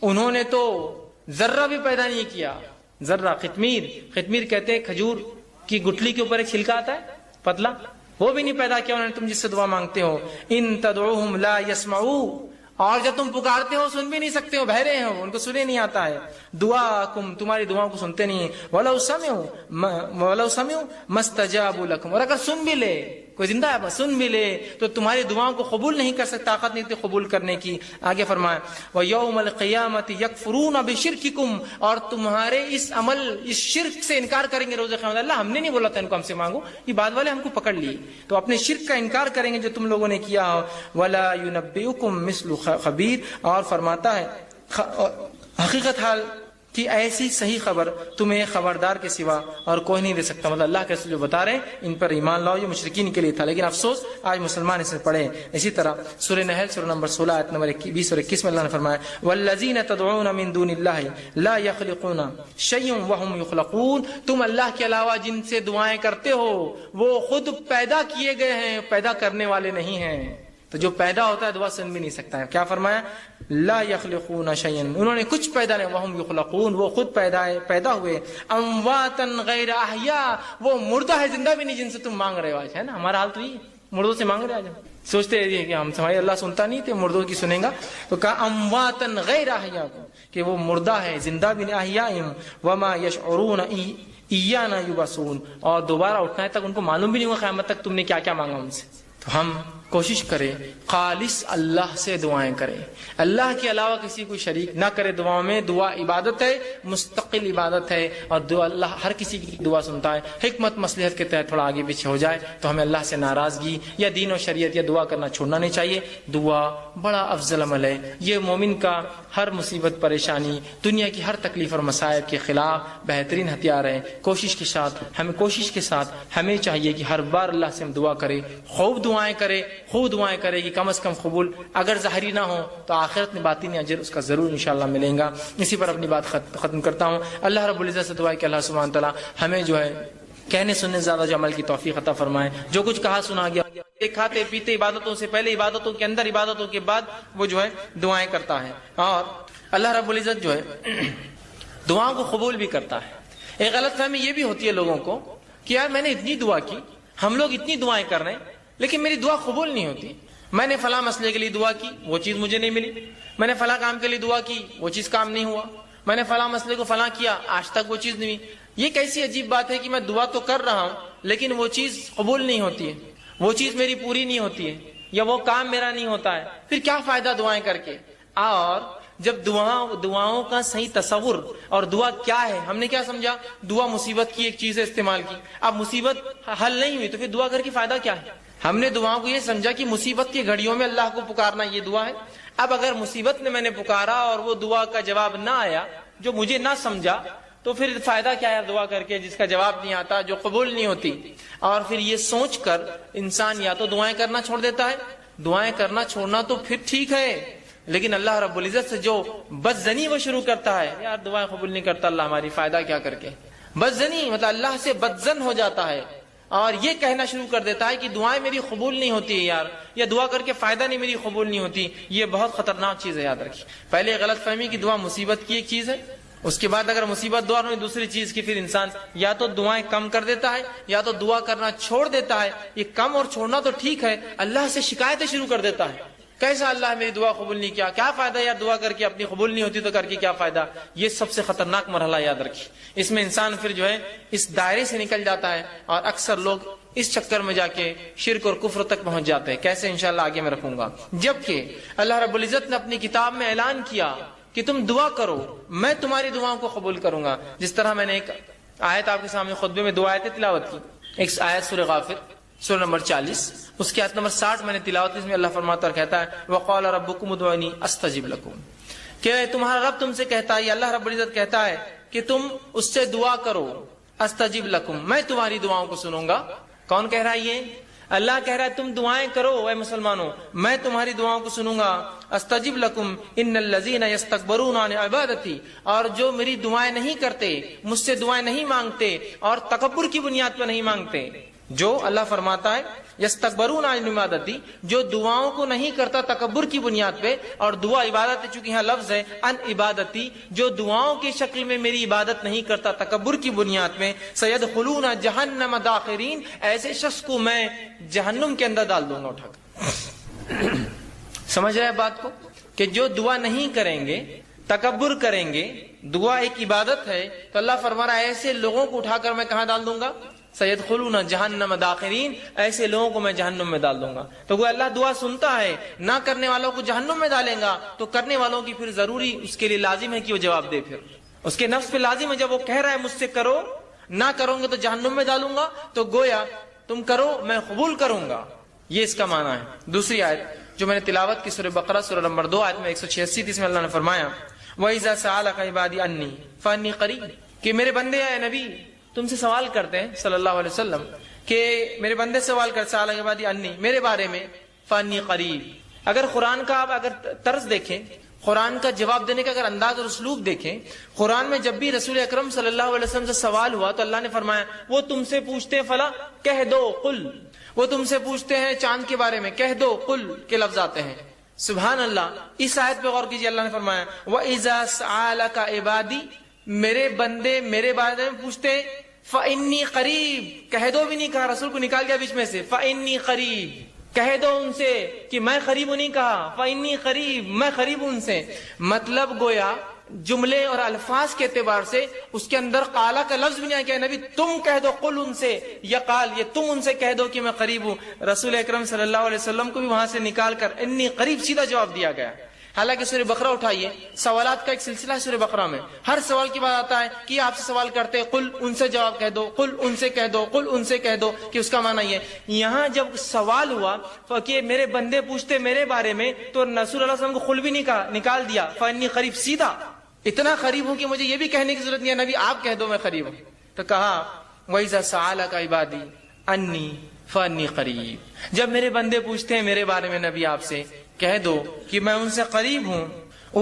انہوں نے تو ذرہ بھی پیدا نہیں کیا۔ ذرہ، قطمیر، قطمیر کہتے ہیں کھجور کی گٹلی کے اوپر ایک چھلکا آتا ہے پتلا، وہ بھی نہیں پیدا کیا انہوں نے، تم جس سے دعا مانگتے ہو۔ ان تدعوہم لا یسمعوا، اور جب تم پکارتے ہو سن بھی نہیں سکتے ہو، بہرے ہیں، ان کو سنے نہیں آتا ہے۔ دعاکم، تمہاری دعاؤں کو سنتے نہیں ہیں۔ ولو سمعوا ما استجابوا لکم، اور اگر سن بھی لے، کوئی زندہ ہے سن بھی لے تو تمہاری دعاؤں کو قبول نہیں کر سکتا، طاقت نہیں تھی قبول کرنے کی۔ آگے فرمایا، وَيَوْمَ الْقِيَامَةِ يَكْفُرُونَ بِشِرْكِكُمْ، اور تمہارے اس عمل، اس شرک سے انکار کریں گے روز قیامت۔ اللہ ہم نے نہیں بولا تھا ان کو ہم سے مانگو، یہ بعد والے ہم کو پکڑ لیے، تو اپنے شرک کا انکار کریں گے جو تم لوگوں نے کیا ہو۔ وَلَا يُنَبِّئُكُم مِثْلُ خَبِيرٍ، اور فرماتا ہے حقیقت حال کہ ایسی صحیح خبر تمہیں خبردار کے سوا اور کوئی نہیں دے سکتا. مطلب اللہ کے رسول جو بتا رہے ہیں ان پر ایمان لاؤ. یہ مشرکین کے لیے تھا، لیکن افسوس آج مسلمان اسے پڑھیں. اسی طرح سورہ نحل سورہ نمبر 16 آیت نمبر 20 اور 21 میں اللہ نے فرمایا والذین تدعون من دون اللہ لا یخلقون شیئا وهم یخلقون. تم اللہ کے علاوہ جن سے دعائیں کرتے ہو وہ خود پیدا کیے گئے ہیں، پیدا کرنے والے نہیں ہیں. تو جو پیدا ہوتا ہے دعا سن بھی نہیں سکتا ہے. کیا فرمایا؟ لا یخلقون شیئا، انہوں نے کچھ پیدا نہیں، وهم یخلقون، وہ خود پیدا ہوئے. امواتا غیر احیاء، وہ مردہ ہے، زندہ بھی نہیں جن سے تم مانگ رہے ہو. آج ہے نا ہمارا حال تو یہ مردوں سے مانگ رہے ہیں. آج سوچتے ہیں کہ ہم سمجھے اللہ سنتا نہیں تھے، مردوں کی سنیں گا. تو کہا امواتا غیر احیاء، کہ وہ مردہ ہے، زندہ بھی نہیں. احیاء وما یشعرون ایانا یبعثون، اور دوبارہ اٹھنا ہے تک ان کو معلوم بھی نہیں ہوا قیامت تک تم نے کیا کیا مانگا ان سے. تو ہم کوشش کریں خالص اللہ سے دعائیں کریں، اللہ کے علاوہ کسی کو شریک نہ کرے دعاؤں میں. دعا عبادت ہے، مستقل عبادت ہے، اور دعا اللہ ہر کسی کی دعا سنتا ہے. حکمت مصلحت کے تحت تھوڑا آگے پیچھے ہو جائے تو ہمیں اللہ سے ناراضگی یا دین و شریعت یا دعا کرنا چھوڑنا نہیں چاہیے. دعا بڑا افضل عمل ہے. یہ مومن کا ہر مصیبت پریشانی دنیا کی ہر تکلیف اور مصائب کے خلاف بہترین ہتھیار ہے. کوشش کے ساتھ ہمیں چاہیے کہ ہر بار اللہ سے ہم دعا کریں، خوب دعائیں کرے کہ کم از کم قبول اگر ظاہری نہ ہو تو آخرت میں باطنی اجر اس کا ضرور انشاءاللہ ملے گا. اسی پر اپنی بات ختم کرتا ہوں. اللہ رب العزت سے دعا ہے کہ اللہ سبحانہ تعالیٰ ہمیں جو ہے کہنے سننے زیادہ جو عمل کی توفیق عطا فرمائے. جو کچھ کہا سنا گیا کھاتے پیتے عبادتوں سے پہلے، عبادتوں کے اندر، عبادتوں کے بعد وہ جو ہے دعائیں کرتا ہے. اور اللہ رب العزت جو ہے دعاؤں کو قبول بھی کرتا ہے. ایک غلط فہمی یہ بھی ہوتی ہے لوگوں کو کہ یار میں نے اتنی دعا کی، ہم لوگ اتنی دعائیں کر رہے ہیں لیکن میری دعا قبول نہیں ہوتی. میں نے فلاں مسئلے کے لیے دعا کی، وہ چیز مجھے نہیں ملی. میں نے فلاں کام کے لیے دعا کی، وہ چیز کام نہیں ہوا. میں نے فلاں مسئلے کو فلاں کیا، آج تک وہ چیز نہیں ہوئی. یہ کیسی عجیب بات ہے کہ میں دعا تو کر رہا ہوں لیکن وہ چیز قبول نہیں ہوتی ہے، وہ چیز میری پوری نہیں ہوتی ہے، یا وہ کام میرا نہیں ہوتا ہے. پھر کیا فائدہ دعائیں کر کے؟ اور جب دعاؤں کا صحیح تصور اور دعا کیا ہے، ہم نے کیا سمجھا؟ دعا مصیبت کی ایک چیز ہے استعمال کی. اب مصیبت حل نہیں ہوئی تو پھر دعا کر کے فائدہ کیا ہے؟ ہم نے دعاؤں کو یہ سمجھا کہ مصیبت کی گھڑیوں میں اللہ کو پکارنا یہ دعا ہے. اب اگر مصیبت میں نے پکارا اور وہ دعا کا جواب نہ آیا، جو مجھے نہ سمجھا، تو پھر فائدہ کیا ہے دعا کر کے جس کا جواب نہیں آتا، جو قبول نہیں ہوتی. اور پھر یہ سوچ کر انسان یا تو دعائیں کرنا چھوڑ دیتا ہے. دعائیں کرنا چھوڑنا تو پھر ٹھیک ہے، لیکن اللہ رب العزت سے جو بدزنی وہ شروع کرتا ہے، یار دعائیں قبول نہیں کرتا اللہ ہماری، فائدہ کیا کر کے؟ بدزنی مطلب اللہ سے بدزن ہو جاتا ہے اور یہ کہنا شروع کر دیتا ہے کہ دعائیں میری قبول نہیں ہوتی ہے یار، یا دعا کر کے فائدہ نہیں میری قبول نہیں ہوتی. یہ بہت خطرناک چیز ہے، یاد رکھیے. پہلے غلط فہمی کہ دعا مصیبت کی ایک چیز ہے، اس کے بعد اگر مصیبت دعا نہیں دوسری چیز کی، پھر انسان یا تو دعائیں کم کر دیتا ہے یا تو دعا کرنا چھوڑ دیتا ہے. یہ کم اور چھوڑنا تو ٹھیک ہے، اللہ سے شکایتیں شروع کر دیتا ہے. کیسا اللہ میری دعا قبول نہیں کیا فائدہ یار دعا کر کے، اپنی قبول نہیں ہوتی تو کر کے کیا فائدہ؟ یہ سب سے خطرناک مرحلہ، یاد رکھیے. اس میں انسان پھر جو ہے اس دائرے سے نکل جاتا ہے اور اکثر لوگ اس چکر میں جا کے شرک اور کفر تک پہنچ جاتے ہیں. کیسے؟ انشاءاللہ آگے میں رکھوں گا. جبکہ اللہ رب العزت نے اپنی کتاب میں اعلان کیا کہ تم دعا کرو، میں تمہاری دعاؤں کو قبول کروں گا. جس طرح میں نے ایک آیت آپ کے سامنے خطبے میں 2 آیتیں تلاوت کی. ایک آیت سورہ غافر سورہ نمبر 40، اس کی آیت نمبر 60 میں نے تلاوت کی. اس میں اللہ فرماتا اور کہتا ہے وَقَالَ رَبُّكُمُ ادْعُونِي أَسْتَجِبْ لَكُمْ، کہ تمہارا رب تم سے کہتا ہے، اللہ رب العزت کہتا ہے کہ تم اس سے دعا کرو. استجب لکم، میں تمہاری دعاؤں کو سنوں گا. کون کہہ رہا ہے یہ؟ اللہ کہہ رہا ہے تم دعائیں کرو اے مسلمانوں، میں تمہاری دعاؤں کو سنوں گا. استجب لکم ان الذین یستکبرون عن عبادتی، اور جو میری دعائیں نہیں کرتے، مجھ سے دعائیں نہیں مانگتے اور تکبر کی بنیاد پر نہیں مانگتے. جو اللہ فرماتا ہے یستکبرون عن عبادتی، جو دعاؤں کو نہیں کرتا تکبر کی بنیاد پہ، اور دعا عبادت ہے چونکہ یہاں لفظ ہے ان عبادتی، جو دعاؤں کی شکل میں میری عبادت نہیں کرتا تکبر کی بنیاد میں، سیدخلون جہنم داخرین، ایسے شخص کو میں جہنم کے اندر ڈال دوں گا اٹھا کر. سمجھ رہے ہیں بات کو؟ کہ جو دعا نہیں کریں گے، تکبر کریں گے، دعا ایک عبادت ہے، تو اللہ فرما رہا ہے ایسے لوگوں کو اٹھا کر میں کہاں ڈال دوں گا؟ سیدخلون جہنم داخرین، ایسے لوگوں کو میں جہنم میں ڈال دوں گا. تو وہ اللہ دعا سنتا ہے، نہ کرنے والوں کو جہنم میں ڈالیں گا، تو کرنے والوں کی پھر ضروری اس کے لیے لازم ہے کہ وہ جواب دے. پھر اس کے نفس پہ لازم ہے، جب وہ کہہ رہا ہے مجھ سے کرو، نہ کرو گے تو جہنم میں ڈالوں گا، تو گویا تم کرو میں قبول کروں گا. یہ اس کا معنی ہے. دوسری آیت جو میں نے تلاوت کی سورہ بقرہ سورہ نمبر 2 آیت میں 186 میں اللہ نے فرمایا وَإِذَا سَأَلَكَ عِبَادِي عَنِّي فَإِنِّي قَرِيبٌ، کہ میرے بندے اے نبی تم سے سوال کرتے ہیں صلی اللہ علیہ وسلم کہ میرے بندے سوال کرتے سَأَلَكَ عِبَادِي عَنِّي میرے بارے میں، فَإِنِّي قَرِيب۔ اگر قرآن کا آپ اگر طرز دیکھیں، قرآن کا جواب دینے کا اگر انداز اور اسلوب دیکھیں، قرآن میں جب بھی رسول اکرم صلی اللہ علیہ وسلم سے سوال ہوا تو اللہ نے فرمایا وہ تم سے پوچھتے ہیں فلا کہہ دو قل، وہ تم سے پوچھتے ہیں چاند کے بارے میں کہہ دو قل کے لفظ آتے ہیں۔ سبحان اللہ، اس آیت پہ غور کیجیے، اللہ نے فرمایا وَإِذَا سَأَلَكَ عِبَادِي میرے بندے میرے بارے میں پوچھتے ہیں فَإِنِّي قَرِيب، کہہ دو بھی نہیں کہا، رسول کو نکال گیا بیچ میں سے، فَإِنِّي قَرِيب، کہہ دو ان سے کہ میں قریب ہوں، نہیں کہا فَإِنِّي قَرِيب، میں قریب ہوں ان سے۔ مطلب گویا جملے اور الفاظ کے اعتبار سے اس کے اندر قالا کا لفظ بھی نہیں آیا کہ نبی تم کہہ دو قل ان سے، یا قال یہ تم ان سے کہہ دو کہ میں قریب ہوں۔ رسول اکرم صلی اللہ علیہ وسلم کو بھی وہاں سے نکال کر انی قریب سیدھا جواب دیا گیا۔ حالانکہ سورہ بقرہ اٹھائیے، سوالات کا ایک سلسلہ ہے سورہ بقرہ میں، ہر سوال کے بعد آتا ہے کہ آپ سے سوال کرتے ہیں قل ان سے جواب کہہ دو، قل ان سے کہہ دو، قل ان سے کہہ دو، کہ اس کا معنی یہ ہے۔ یہاں جب سوال ہوا کہ میرے بندے پوچھتے میرے بارے میں تو رسول اللہ صلی اللہ علیہ وسلم کو قل بھی نہیں کہا، نکال دیا فانی قریب، سیدھا اتنا قریب ہوں کہ مجھے یہ بھی کہنے کی ضرورت نہیں ہے نبی آپ کہہ دو میں قریب ہوں۔ تو کہا وَإِذَا سَأَلَكَ عِبَادِي عَنِّي فَإِنِّي قَرِيب، جب میرے بندے پوچھتے ہیں میرے بارے میں نبی آپ سے کہہ دو کہ میں ان سے قریب ہوں،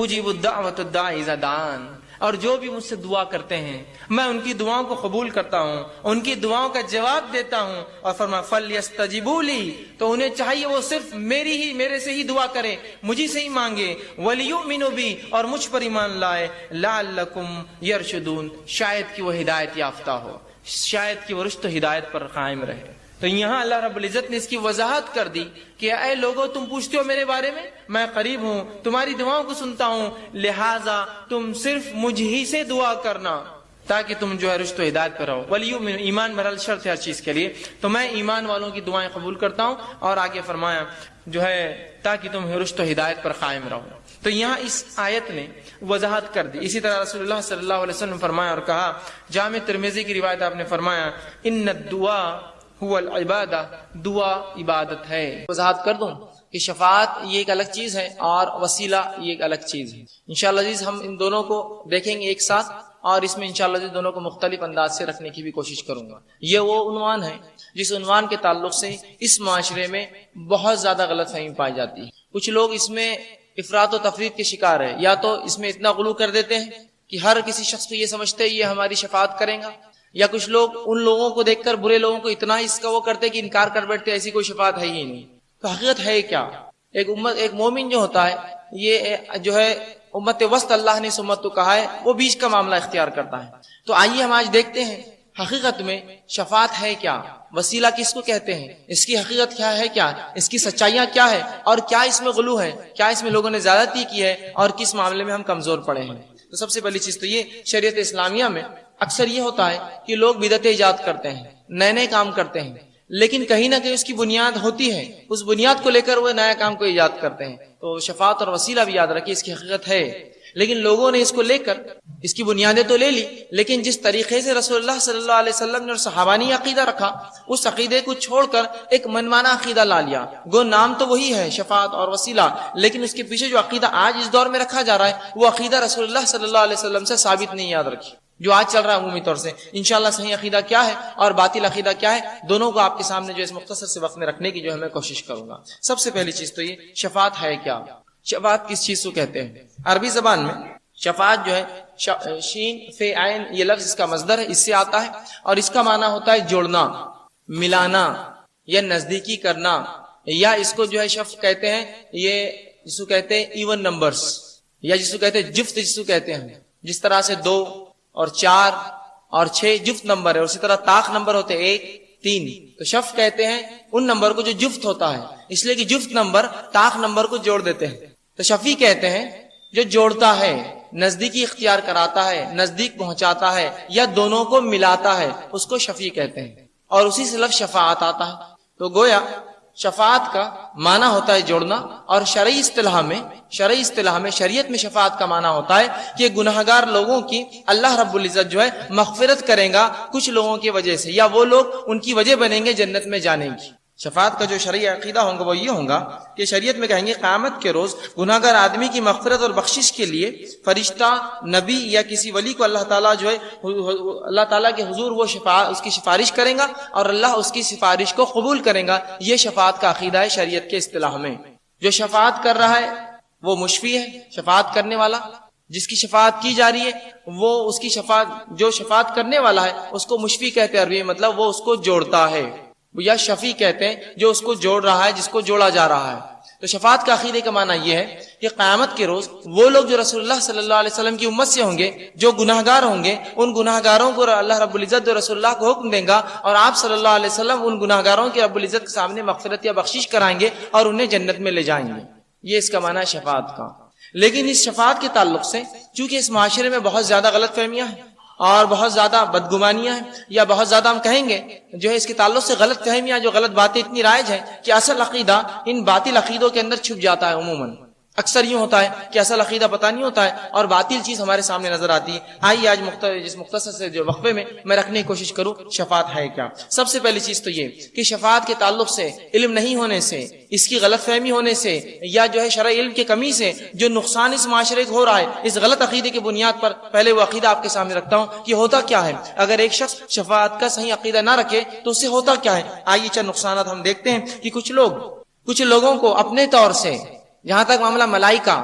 اجیب الدعوۃ الداعی اذا دعان، اور جو بھی مجھ سے دعا کرتے ہیں میں ان کی دعاؤں کو قبول کرتا ہوں، ان کی دعاؤں کا جواب دیتا ہوں۔ اور فرمایا فَلْيَسْتَجِبُوا لِي، تو انہیں چاہیے وہ صرف میرے سے ہی دعا کریں، مجھے سے ہی مانگے، وَلْيُؤْمِنُوا بِي، اور مجھ پر ایمان لائے، لَعَلَّكُمْ يَرْشُدُونَ، شاید کہ وہ ہدایت یافتہ ہو، شاید کہ وہ رشد و ہدایت پر قائم رہے۔ تو یہاں اللہ رب العزت نے اس کی وضاحت کر دی کہ اے لوگو تم پوچھتے ہو میرے بارے میں قریب ہوں، تمہاری دعاؤں کو سنتا ہوں، لہٰذا تم صرف مجھ ہی سے دعا کرنا تاکہ تم جو ہے رشد و ہدایت پر رہو۔ ولیؤمن، ایمان مرحل شرط ہے ہر چیز کے لیے، تو میں ایمان والوں کی دعائیں قبول کرتا ہوں، اور آگے فرمایا جو ہے تاکہ تم رشد و ہدایت پر قائم رہو۔ تو یہاں اس آیت نے وضاحت کر دی۔ اسی طرح رسول اللہ صلی اللہ علیہ وسلم نے فرمایا اور کہا، جامع ترمذی کی روایت آپ نے فرمایا ان الدعاء هو العبادہ، دعا عبادت ہے۔ وضاحت کر دوں کہ شفاعت یہ ایک الگ چیز ہے اور وسیلہ یہ ایک الگ چیز ہے۔ انشاءاللہ عزیز ہم ان دونوں کو دیکھیں گے ایک ساتھ، اور اس میں انشاءاللہ عزیز دونوں کو مختلف انداز سے رکھنے کی بھی کوشش کروں گا۔ یہ وہ عنوان ہے جس عنوان کے تعلق سے اس معاشرے میں بہت زیادہ غلط فہمی پائی جاتی ہے۔ کچھ لوگ اس میں افراط و تفریط کے شکار ہے، یا تو اس میں اتنا غلو کر دیتے ہیں کہ ہر کسی شخص کو یہ سمجھتے ہیں یہ ہماری شفاعت کریں گا، یا کچھ لوگ ان لوگوں کو دیکھ کر برے لوگوں کو اتنا اس کا وہ کرتے کہ انکار کر بیٹھتے ایسی کوئی شفاعت ہے ہی نہیں۔ تو حقیقت ہے کیا؟ ایک مومن جو ہوتا ہے یہ جو ہے امت وسط اللہ نے اس امت کو کہا ہے، وہ بیچ کا معاملہ اختیار کرتا ہے۔ تو آئیے ہم آج دیکھتے ہیں حقیقت میں شفاعت ہے کیا، وسیلہ کس کو کہتے ہیں، اس کی حقیقت کیا ہے، کیا اس کی سچائیاں کیا ہے، اور کیا اس میں غلو ہے، کیا اس میں لوگوں نے زیادتی کی ہے، اور کس معاملے میں ہم کمزور پڑے ہیں۔ تو سب سے پہلی چیز تو یہ، شریعت اسلامیہ میں اکثر یہ ہوتا ہے کہ لوگ بدعت ایجاد کرتے ہیں، نئے کام کرتے ہیں، لیکن کہیں نہ کہیں اس کی بنیاد ہوتی ہے، اس بنیاد کو لے کر وہ نیا کام کو ایجاد کرتے ہیں۔ تو شفاعت اور وسیلہ بھی یاد رکھیے، اس کی حقیقت ہے، لیکن لوگوں نے اس کو لے کر اس کی بنیادیں تو لے لی، لیکن جس طریقے سے رسول اللہ صلی اللہ علیہ وسلم نے اور صحابہ نے عقیدہ رکھا، اس عقیدے کو چھوڑ کر ایک منمانا عقیدہ لا لیا۔ گو نام تو وہی ہے شفاعت اور وسیلہ، لیکن اس کے پیچھے جو عقیدہ آج اس دور میں رکھا جا رہا ہے وہ عقیدہ رسول اللہ صلی اللہ علیہ وسلم سے ثابت نہیں، یاد رکھیے۔ جو آج چل رہا ہے عمومی طور سے، انشاءاللہ صحیح عقیدہ کیا ہے اور باطل عقیدہ کیا ہے، دونوں کو آپ کے سامنے جو اس مختصر سے وقت میں رکھنے کی جو ہے میں کوشش کروں گا۔ سب سے پہلی چیز تو یہ، شفاعت ہے کیا؟ شفاعت کس چیز کو کہتے ہیں؟ عربی زبان میں شفاعت جو ہے شین فے عین، یہ لفظ اس کا مصدر ہے، اس سے آتا ہے، اور اس کا معنی ہوتا ہے جوڑنا، ملانا یا نزدیکی کرنا، یا اس کو جو ہے شفع کہتے ہیں، یہ جس کو کہتے ہیں ایون نمبرز، یا جس کو کہتے ہیں جفت، جس کو کہتے ہیں جس طرح سے 2 اور 4 اور 6 جفت نمبر ہے، اسی طرح طاق نمبر ہوتے 1 3، تو شفع کہتے ہیں ان نمبر کو جو جفت ہوتا ہے، اس لیے کہ جفت نمبر طاق نمبر کو جوڑ دیتے ہیں۔ تو شفیع کہتے ہیں جو جوڑتا ہے، نزدیکی اختیار کراتا ہے، نزدیک پہنچاتا ہے، یا دونوں کو ملاتا ہے، اس کو شفیع کہتے ہیں، اور اسی سے لفظ شفاعت آتا ہے۔ تو گویا شفاعت کا معنی ہوتا ہے جوڑنا، اور شرعی اصطلاح میں شریعت میں شفاعت کا معنی ہوتا ہے کہ گناہگار لوگوں کی اللہ رب العزت جو ہے مغفرت کرے گا کچھ لوگوں کی وجہ سے، یا وہ لوگ ان کی وجہ بنیں گے جنت میں جانے کی۔ شفاعت کا جو شرعی عقیدہ ہوگا وہ یہ ہوگا کہ شریعت میں کہیں گے قیامت کے روز گناہ گار آدمی کی مغفرت اور بخشش کے لیے فرشتہ، نبی یا کسی ولی کو اللہ تعالیٰ جو ہے اللہ تعالیٰ کے حضور وہ اس کی سفارش کریں گا اور اللہ اس کی سفارش کو قبول کریں گا. یہ شفاعت کا عقیدہ ہے شریعت کے اصطلاح میں. جو شفاعت کر رہا ہے وہ مشفی ہے، شفاعت کرنے والا. جس کی شفاعت کی جا رہی ہے وہ اس کی شفاعت، جو شفاعت کرنے والا ہے اس کو مشفی کہتے ہیں عربی میں، مطلب وہ اس کو جوڑتا ہے، یا شفیع کہتے ہیں جو اس کو جوڑ رہا ہے، جس کو جوڑا جا رہا ہے. تو شفاعت کا عقیدے کا معنی یہ ہے کہ قیامت کے روز وہ لوگ جو رسول اللہ صلی اللہ علیہ وسلم کی امت سے ہوں گے، جو گناہ گار ہوں گے، ان گناہ گاروں کو اللہ رب العزت جو رسول اللہ کو حکم دیں گا اور آپ صلی اللہ علیہ وسلم ان گناہ گاروں کی رب العزت کے سامنے مغفرت یا بخشش کرائیں گے اور انہیں جنت میں لے جائیں گے. یہ اس کا معنی ہے شفاعت کا. لیکن اس شفاعت کے تعلق سے چونکہ اس معاشرے میں بہت زیادہ غلط فہمیاں ہیں اور بہت زیادہ بدگمانیاں ہیں، یا بہت زیادہ ہم کہیں گے جو ہے اس کے تعلق سے غلط فہمیاں، جو غلط باتیں اتنی رائج ہیں کہ اصل عقیدہ ان باطل عقیدوں کے اندر چھپ جاتا ہے. عموماً اکثر یوں ہوتا ہے کہ اصل عقیدہ پتہ نہیں ہوتا ہے اور باطل چیز ہمارے سامنے نظر آتی ہے. آئیے آج اس مختصر سے جو وقفے میں رکھنے کی کوشش کروں شفاعت ہے کیا. سب سے پہلی چیز تو یہ کہ شفاعت کے تعلق سے علم نہیں ہونے سے، اس کی غلط فہمی ہونے سے، یا جو ہے شرعی علم کی کمی سے جو نقصان اس معاشرے کو ہو رہا ہے، اس غلط عقیدے کی بنیاد پر پہلے وہ عقیدہ آپ کے سامنے رکھتا ہوں کہ ہوتا کیا ہے. اگر ایک شخص شفاعت کا صحیح عقیدہ نہ رکھے تو اس سے ہوتا کیا ہے. آئیے چند نقصانات ہم دیکھتے ہیں کہ کچھ لوگوں کو اپنے طور سے، جہاں تک معاملہ ملائکہ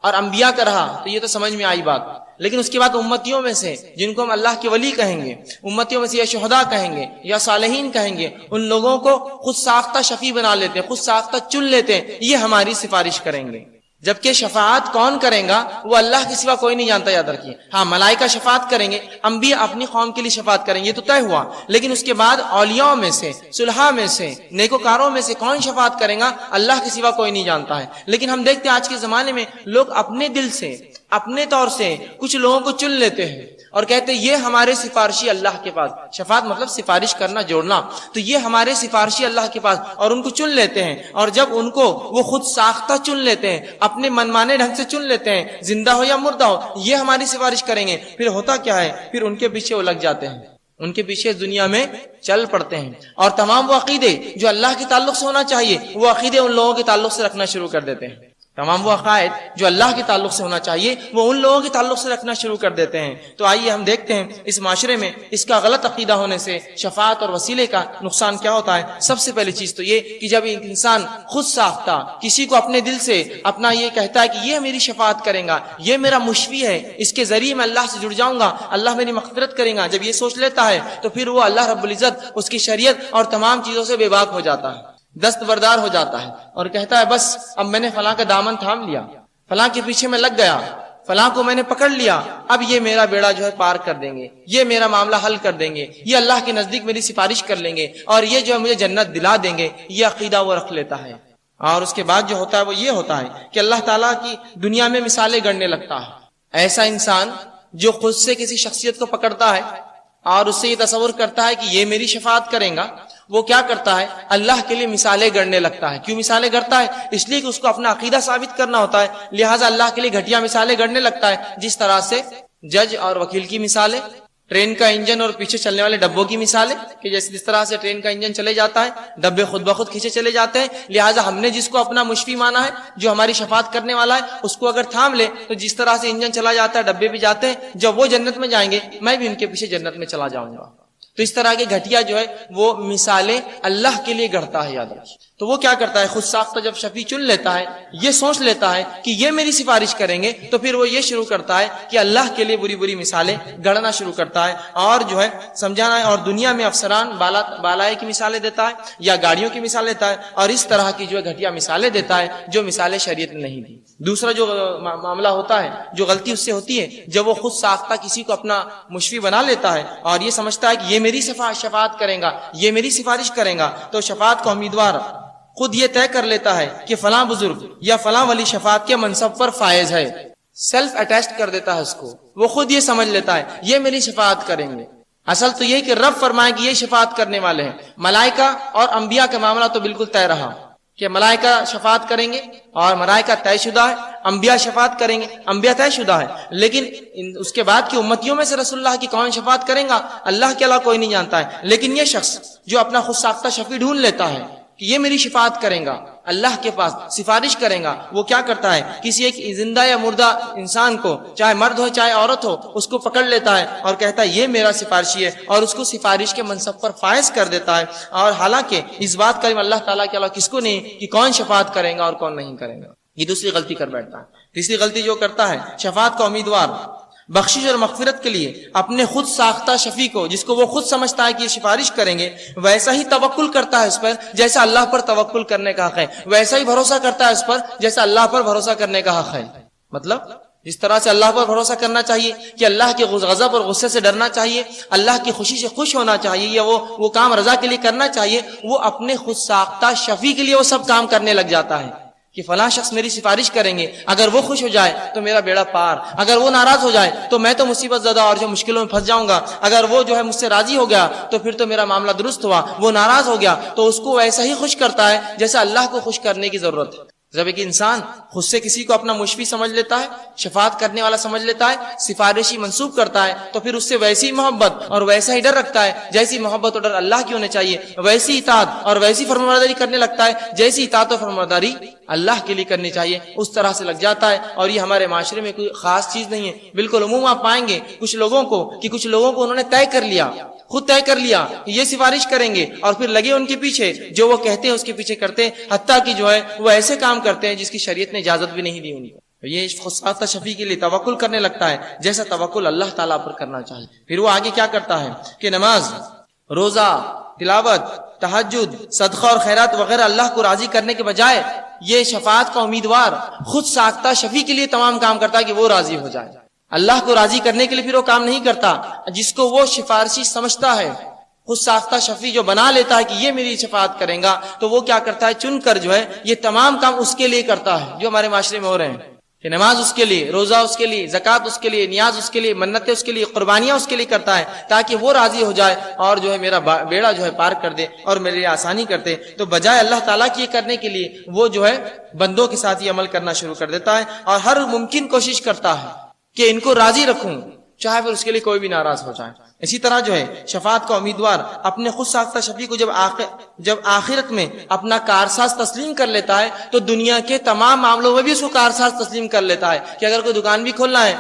اور انبیاء کا رہا تو یہ تو سمجھ میں آئی بات، لیکن اس کے بعد امتیوں میں سے جن کو ہم اللہ کے ولی کہیں گے، امتیوں میں سے یا شہداء کہیں گے یا صالحین کہیں گے، ان لوگوں کو خود ساختہ شفیع بنا لیتے ہیں، خود ساختہ چن لیتے ہیں، یہ ہماری سفارش کریں گے. جبکہ شفاعت کون کریں گا وہ اللہ کے سوا کوئی نہیں جانتا، یاد رکھیے. ہاں ملائکہ شفاعت کریں گے، انبیاء اپنی قوم کے لیے شفاعت کریں گے، یہ تو طے ہوا. لیکن اس کے بعد اولیاء میں سے، صلحاء میں سے، نیکوکاروں میں سے کون شفاعت کرے گا اللہ کے سوا کوئی نہیں جانتا ہے. لیکن ہم دیکھتے ہیں آج کے زمانے میں لوگ اپنے دل سے، اپنے طور سے کچھ لوگوں کو چن لیتے ہیں اور کہتے ہیں یہ ہمارے سفارشی اللہ کے پاس. شفاعت مطلب سفارش کرنا، جوڑنا. تو یہ ہمارے سفارشی اللہ کے پاس، اور ان کو چن لیتے ہیں. اور جب ان کو وہ خود ساختہ چن لیتے ہیں، اپنے منمانے ڈھنگ سے چن لیتے ہیں، زندہ ہو یا مردہ ہو، یہ ہماری سفارش کریں گے. پھر ہوتا کیا ہے، پھر ان کے پیچھے وہ لگ جاتے ہیں، ان کے پیچھے دنیا میں چل پڑتے ہیں اور تمام وہ عقیدے جو اللہ کے تعلق سے ہونا چاہیے وہ عقیدے ان لوگوں کے تعلق سے رکھنا شروع کر دیتے ہیں. تمام وہ عقائد جو اللہ کے تعلق سے ہونا چاہیے وہ ان لوگوں کے تعلق سے رکھنا شروع کر دیتے ہیں. تو آئیے ہم دیکھتے ہیں اس معاشرے میں اس کا غلط عقیدہ ہونے سے شفاعت اور وسیلے کا نقصان کیا ہوتا ہے. سب سے پہلی چیز تو یہ کہ جب انسان خود ساختہ کسی کو اپنے دل سے اپنا یہ کہتا ہے کہ یہ میری شفاعت کرے گا، یہ میرا مشفی ہے، اس کے ذریعے میں اللہ سے جڑ جاؤں گا، اللہ میری مغفرت کرے گا، جب یہ سوچ لیتا ہے تو پھر وہ اللہ رب العزت اس کی شریعت اور تمام چیزوں سے بے باک ہو جاتا ہے، دستبردار ہو جاتا ہے اور کہتا ہے بس اب میں نے فلاں کا دامن تھام لیا، فلاں کے پیچھے میں لگ گیا، فلاں کو میں نے پکڑ لیا، اب یہ میرا بیڑا جو ہے پار کر دیں گے، یہ میرا معاملہ حل کر دیں گے، یہ اللہ کے نزدیک میری سفارش کر لیں گے اور یہ جو ہے مجھے جنت دلا دیں گے. یہ عقیدہ وہ رکھ لیتا ہے. اور اس کے بعد جو ہوتا ہے وہ یہ ہوتا ہے کہ اللہ تعالیٰ کی دنیا میں مثالیں گڑنے لگتا ہے. ایسا انسان جو خود سے کسی شخصیت کو پکڑتا ہے اور اس سے یہ تصور کرتا ہے کہ یہ میری شفاعت کریں گا، وہ کیا کرتا ہے اللہ کے لیے مثالیں گڑنے لگتا ہے. کیوں مثالیں گڑتا ہے؟ اس لیے کہ اس کو اپنا عقیدہ ثابت کرنا ہوتا ہے، لہٰذا اللہ کے لیے گھٹیا مثالیں گڑنے لگتا ہے. جس طرح سے جج اور وکیل کی مثالیں، ٹرین کا انجن اور پیچھے چلنے والے ڈبوں کی مثالیں، کہ جس طرح سے ٹرین کا انجن چلے جاتا ہے ڈبے خود بخود کھینچے چلے جاتے ہیں، لہٰذا ہم نے جس کو اپنا مشفی مانا ہے، جو ہماری شفاعت کرنے والا ہے، اس کو اگر تھام لے تو جس طرح سے انجن چلا جاتا ہے ڈبے بھی جاتے ہیں، جب وہ جنت میں جائیں گے میں بھی ان کے پیچھے جنت میں چلا جاؤں گا. تو اس طرح کے گھٹیا جو ہے وہ مثالیں اللہ کے لیے گڑھتا ہے. یاد رکھیے. تو وہ کیا کرتا ہے خود ساختہ جب شفیع چن لیتا ہے، یہ سوچ لیتا ہے کہ یہ میری سفارش کریں گے، تو پھر وہ یہ شروع کرتا ہے کہ اللہ کے لیے بری بری مثالیں گڑنا شروع کرتا ہے اور جو ہے سمجھانا ہے، اور دنیا میں افسران بالائے کی مثالیں دیتا ہے یا گاڑیوں کی مثال دیتا ہے اور اس طرح کی جو ہے گھٹیا مثالیں دیتا ہے جو مثالیں شریعت نے نہیں دی. دوسرا جو معاملہ ہوتا ہے، جو غلطی اس سے ہوتی ہے، جب وہ خود ساختہ کسی کو اپنا مشفی بنا لیتا ہے اور یہ سمجھتا ہے کہ یہ میری شفاعت کریں گا، یہ میری سفارش کریں گا، تو شفاعت کا امیدوار خود یہ طے کر لیتا ہے کہ فلاں بزرگ یا فلاں ولی شفاعت کے منصب پر فائز ہے. سیلف اٹیچ کر دیتا ہے اس کو، وہ خود یہ سمجھ لیتا ہے یہ میری شفاعت کریں گے. اصل تو یہ کہ رب فرمائے کہ یہ شفاعت کرنے والے ہیں. ملائکہ اور انبیاء کا معاملہ تو بالکل طے رہا کہ ملائکہ شفاعت کریں گے اور ملائکہ طے شدہ ہے، انبیاء شفاعت کریں گے، انبیاء طے شدہ ہے. لیکن اس کے بعد کی امتیوں میں سے رسول اللہ کی کون شفاعت کریں گا اللہ کے علاوہ کوئی نہیں جانتا ہے. لیکن یہ شخص جو اپنا خود ساختہ شفیع ڈھونڈ لیتا ہے کہ یہ میری شفاعت کریں گا، اللہ کے پاس سفارش کریں گا، وہ کیا کرتا ہے کسی ایک زندہ یا مردہ انسان کو، چاہے مرد ہو چاہے عورت ہو، اس کو پکڑ لیتا ہے اور کہتا ہے یہ میرا سفارشی ہے، اور اس کو سفارش کے منصب پر فائز کر دیتا ہے. اور حالانکہ اس بات کا علم اللہ تعالیٰ کے علاوہ کس کو نہیں کہ کون شفاعت کرے گا اور کون نہیں کرے گا. یہ دوسری غلطی کر بیٹھتا ہے. تیسری غلطی جو کرتا ہے، شفاعت کا امیدوار بخشش اور مغفرت کے لیے اپنے خود ساختہ شفیع کو، جس کو وہ خود سمجھتا ہے کہ یہ سفارش کریں گے، ویسا ہی توکل کرتا ہے اس پر جیسا اللہ پر توکل کرنے کا حق ہے، ویسا ہی بھروسہ کرتا ہے اس پر جیسا اللہ پر بھروسہ کرنے کا حق ہے. مطلب جس طرح سے اللہ پر بھروسہ کرنا چاہیے کہ اللہ کے غضب اور غصے سے ڈرنا چاہیے، اللہ کی خوشی سے خوش ہونا چاہیے، یا وہ کام رضا کے لیے کرنا چاہیے، وہ اپنے خود ساختہ شفیع کے لیے وہ سب کام کرنے لگ جاتا ہے کہ فلاں شخص میری سفارش کریں گے، اگر وہ خوش ہو جائے تو میرا بیڑا پار، اگر وہ ناراض ہو جائے تو میں تو مصیبت زدہ اور جو مشکلوں میں پھنس جاؤں گا، اگر وہ جو ہے مجھ سے راضی ہو گیا تو پھر تو میرا معاملہ درست ہوا، وہ ناراض ہو گیا تو اس کو ویسا ہی خوش کرتا ہے جیسا اللہ کو خوش کرنے کی ضرورت ہے. جب ایک انسان خود سے کسی کو اپنا مشفی سمجھ لیتا ہے، شفاعت کرنے والا سمجھ لیتا ہے، سفارشی منسوب کرتا ہے، تو پھر اس سے ویسی محبت اور ویسا ہی ڈر رکھتا ہے جیسی محبت اور ڈر اللہ کی ہونے چاہیے، ویسی اطاعت اور ویسی فرمانبرداری کرنے لگتا ہے جیسی اطاعت اور فرمانبرداری اللہ کے لیے کرنی چاہیے، اس طرح سے لگ جاتا ہے. اور یہ ہمارے معاشرے میں کوئی خاص چیز نہیں ہے، بالکل عموم آپ پائیں گے کچھ لوگوں کو انہوں نے طے کر لیا، خود طے کر لیا کہ یہ سفارش کریں گے، اور پھر لگے ان کے پیچھے، جو وہ کہتے ہیں اس کے پیچھے کرتے ہیں، حتیٰ کہ جو ہے وہ ایسے کام کرتے ہیں جس کی شریعت نے اجازت بھی نہیں دی ان کو. یہ خود شفیع کے لیے توکل کرنے لگتا ہے جیسا توکل اللہ تعالیٰ پر کرنا چاہیے. پھر وہ آگے کیا کرتا ہے کہ نماز، روزہ، تلاوت، تہجد، صدقہ اور خیرات وغیرہ اللہ کو راضی کرنے کے بجائے یہ شفاعت کا امیدوار خود ساختہ شفیع کے لیے تمام کام کرتا ہے کہ وہ راضی ہو جائے. اللہ کو راضی کرنے کے لیے پھر وہ کام نہیں کرتا جس کو وہ سفارشی سمجھتا ہے. خود ساختہ شفیع جو بنا لیتا ہے کہ یہ میری شفاعت کریں گا، تو وہ کیا کرتا ہے چن کر جو ہے یہ تمام کام اس کے لیے کرتا ہے جو ہمارے معاشرے میں ہو رہے ہیں کہ نماز اس کے لیے، روزہ اس کے لیے، زکوٰۃ اس کے لیے، نیاز اس کے لیے، منتیں اس کے لیے، قربانیاں اس کے لیے کرتا ہے تاکہ وہ راضی ہو جائے اور جو ہے میرا بیڑا جو ہے پار کر دے اور میرے لیے آسانی کر دے. تو بجائے اللہ تعالیٰ کی کرنے کے لیے وہ جو ہے بندوں کے ساتھ یہ عمل کرنا شروع کر دیتا ہے اور ہر ممکن کوشش کرتا ہے کہ ان کو راضی رکھوں، چاہے پھر اس کے لیے کوئی بھی ناراض ہو جائے. اسی طرح جو ہے شفاعت کا امیدوار اپنے خود ساختہ شفیع کو جب آخرت میں اپنا کارساز تسلیم کر لیتا ہے تو دنیا کے تمام معاملوں میں بھی اس کو کارساز تسلیم کر لیتا ہے کہ اگر کوئی دکان بھی کھولنا ہے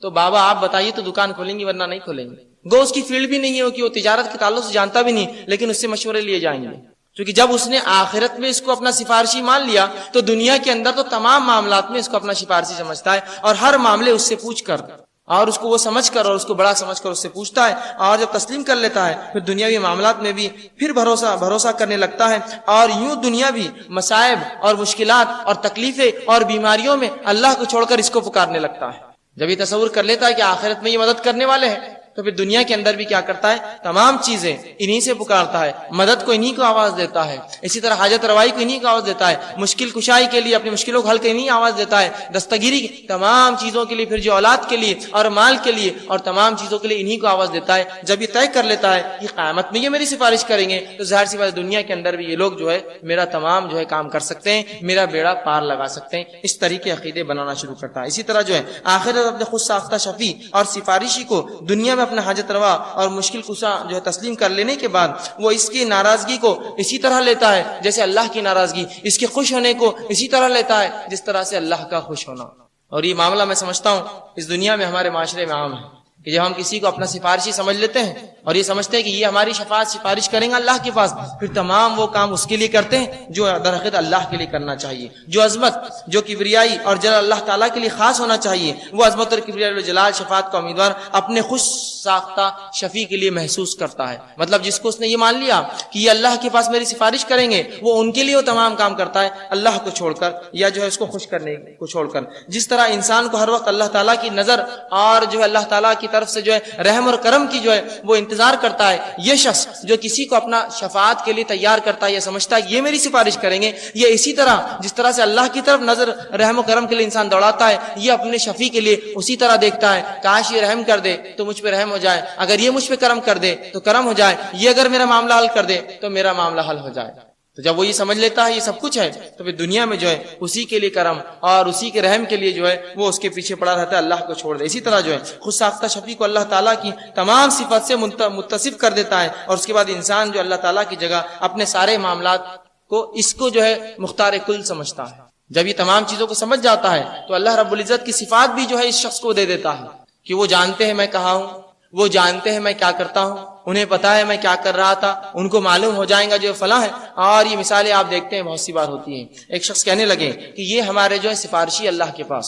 تو بابا آپ بتائیے تو دکان کھولیں گی ورنہ نہیں کھولیں گے. گو اس کی فیلڈ بھی نہیں ہے کہ وہ تجارت کے تعلق سے جانتا بھی نہیں، لیکن اس سے مشورے لیے جائیں گے، کیونکہ جب اس نے آخرت میں اس کو اپنا سفارشی مان لیا تو دنیا کے اندر تو تمام معاملات میں اس کو اپنا سفارشی سمجھتا ہے اور ہر معاملے اس سے پوچھ کر اور اس کو وہ سمجھ کر اور اس کو بڑا سمجھ کر اس سے پوچھتا ہے، اور جب تسلیم کر لیتا ہے پھر دنیاوی معاملات میں بھی پھر بھروسہ کرنے لگتا ہے، اور یوں دنیاوی مصائب اور مشکلات اور تکلیفیں اور بیماریوں میں اللہ کو چھوڑ کر اس کو پکارنے لگتا ہے. جب یہ تصور کر لیتا ہے کہ آخرت میں یہ مدد کرنے والے ہیں تو پھر دنیا کے اندر بھی کیا کرتا ہے، تمام چیزیں انہی سے پکارتا ہے، مدد کو انہی کو آواز دیتا ہے، اسی طرح حاجت روائی کو انہی کو آواز دیتا ہے، مشکل کشائی کے لیے اپنی مشکلوں کو حل کے انہی آواز دیتا ہے، دستگیری کی تمام چیزوں کے لیے، پھر جو اولاد کے لیے اور مال کے لیے اور تمام چیزوں کے لیے انہی کو آواز دیتا ہے. جب یہ طے کر لیتا ہے کہ قیامت میں یہ میری سفارش کریں گے تو ظاہر سی بات دنیا کے اندر بھی یہ لوگ جو ہے میرا تمام جو ہے کام کر سکتے ہیں، میرا بیڑا پار لگا سکتے ہیں. اس طریقے عقیدے بنانا شروع کرتا ہے. اسی طرح جو ہے آخرت اپنے خود ساختہ شفیع اور سفارشی کو دنیا میں اپنا حاجت روا اور مشکل کشا جو ہے تسلیم کر لینے کے بعد وہ اس کی ناراضگی کو اسی طرح لیتا ہے جیسے اللہ کی ناراضگی، اس کے خوش ہونے کو اسی طرح لیتا ہے جس طرح سے اللہ کا خوش ہونا. اور یہ معاملہ میں سمجھتا ہوں اس دنیا میں ہمارے معاشرے میں عام ہے کہ جب ہم کسی کو اپنا سفارشی سمجھ لیتے ہیں اور یہ سمجھتے ہیں کہ یہ ہماری سفارش کریں گا اللہ کے پاس، پھر تمام وہ کام اس کے لیے کرتے ہیں جو در حقیقت اللہ کے لیے کرنا چاہیے. جو عظمت، جو کبریائی اور جلال اللہ تعالیٰ کے لیے خاص ہونا چاہیے، وہ عظمت اور کبریائی اور جلال شفاعت کا امیدوار اپنے خود ساختہ شفیع کے لیے محسوس کرتا ہے. مطلب جس کو اس نے یہ مان لیا کہ یہ اللہ کے پاس میری سفارش کریں گے، وہ ان کے لیے وہ تمام کام کرتا ہے اللہ کو چھوڑ کر یا جو ہے اس کو خوش کرنے کو چھوڑ کر. جس طرح انسان کو ہر وقت اللہ تعالیٰ کی نظر اور جو ہے اللہ تعالیٰ کی طرف سے جو ہے رحم اور کرم کی جو ہے وہ انتظار کرتا ہے، یہ شخص جو کسی کو اپنا شفاعت کے لیے تیار کرتا ہے یا سمجھتا ہے یہ میری سفارش کریں گے، یہ اسی طرح جس طرح سے اللہ کی طرف نظر رحم و کرم کے لیے انسان دوڑاتا ہے، یہ اپنے شفیع کے لیے اسی طرح دیکھتا ہے، کاش یہ رحم کر دے تو مجھ پہ رحم ہو جائے، اگر یہ مجھ پہ کرم کر دے تو کرم ہو جائے، یہ اگر میرا معاملہ حل کر دے تو میرا معاملہ حل ہو جائے. تو جب وہ یہ سمجھ لیتا ہے یہ سب کچھ ہے تو پھر دنیا میں جو ہے اسی کے لیے کرم اور اسی کے رحم کے لیے جو ہے وہ اس کے پیچھے پڑا رہتا ہے، اللہ کو چھوڑ دے. اسی طرح جو ہے خود ساختہ شفیع کو اللہ تعالیٰ کی تمام صفات سے متصف کر دیتا ہے اور اس کے بعد انسان جو اللہ تعالیٰ کی جگہ اپنے سارے معاملات کو اس کو جو ہے مختار کل سمجھتا ہے. جب یہ تمام چیزوں کو سمجھ جاتا ہے تو اللہ رب العزت کی صفات بھی جو ہے اس شخص کو دے دیتا ہے کہ وہ جانتے ہیں میں کہاں ہوں، وہ جانتے ہیں میں کیا کرتا ہوں، انہیں پتا ہے میں کیا کر رہا تھا، ان کو معلوم ہو جائے گا جو فلاں ہے. اور یہ مثالیں آپ دیکھتے ہیں بہت سی بار ہوتی ہیں. ایک شخص کہنے لگے کہ یہ ہمارے جو ہے سفارشی اللہ کے پاس.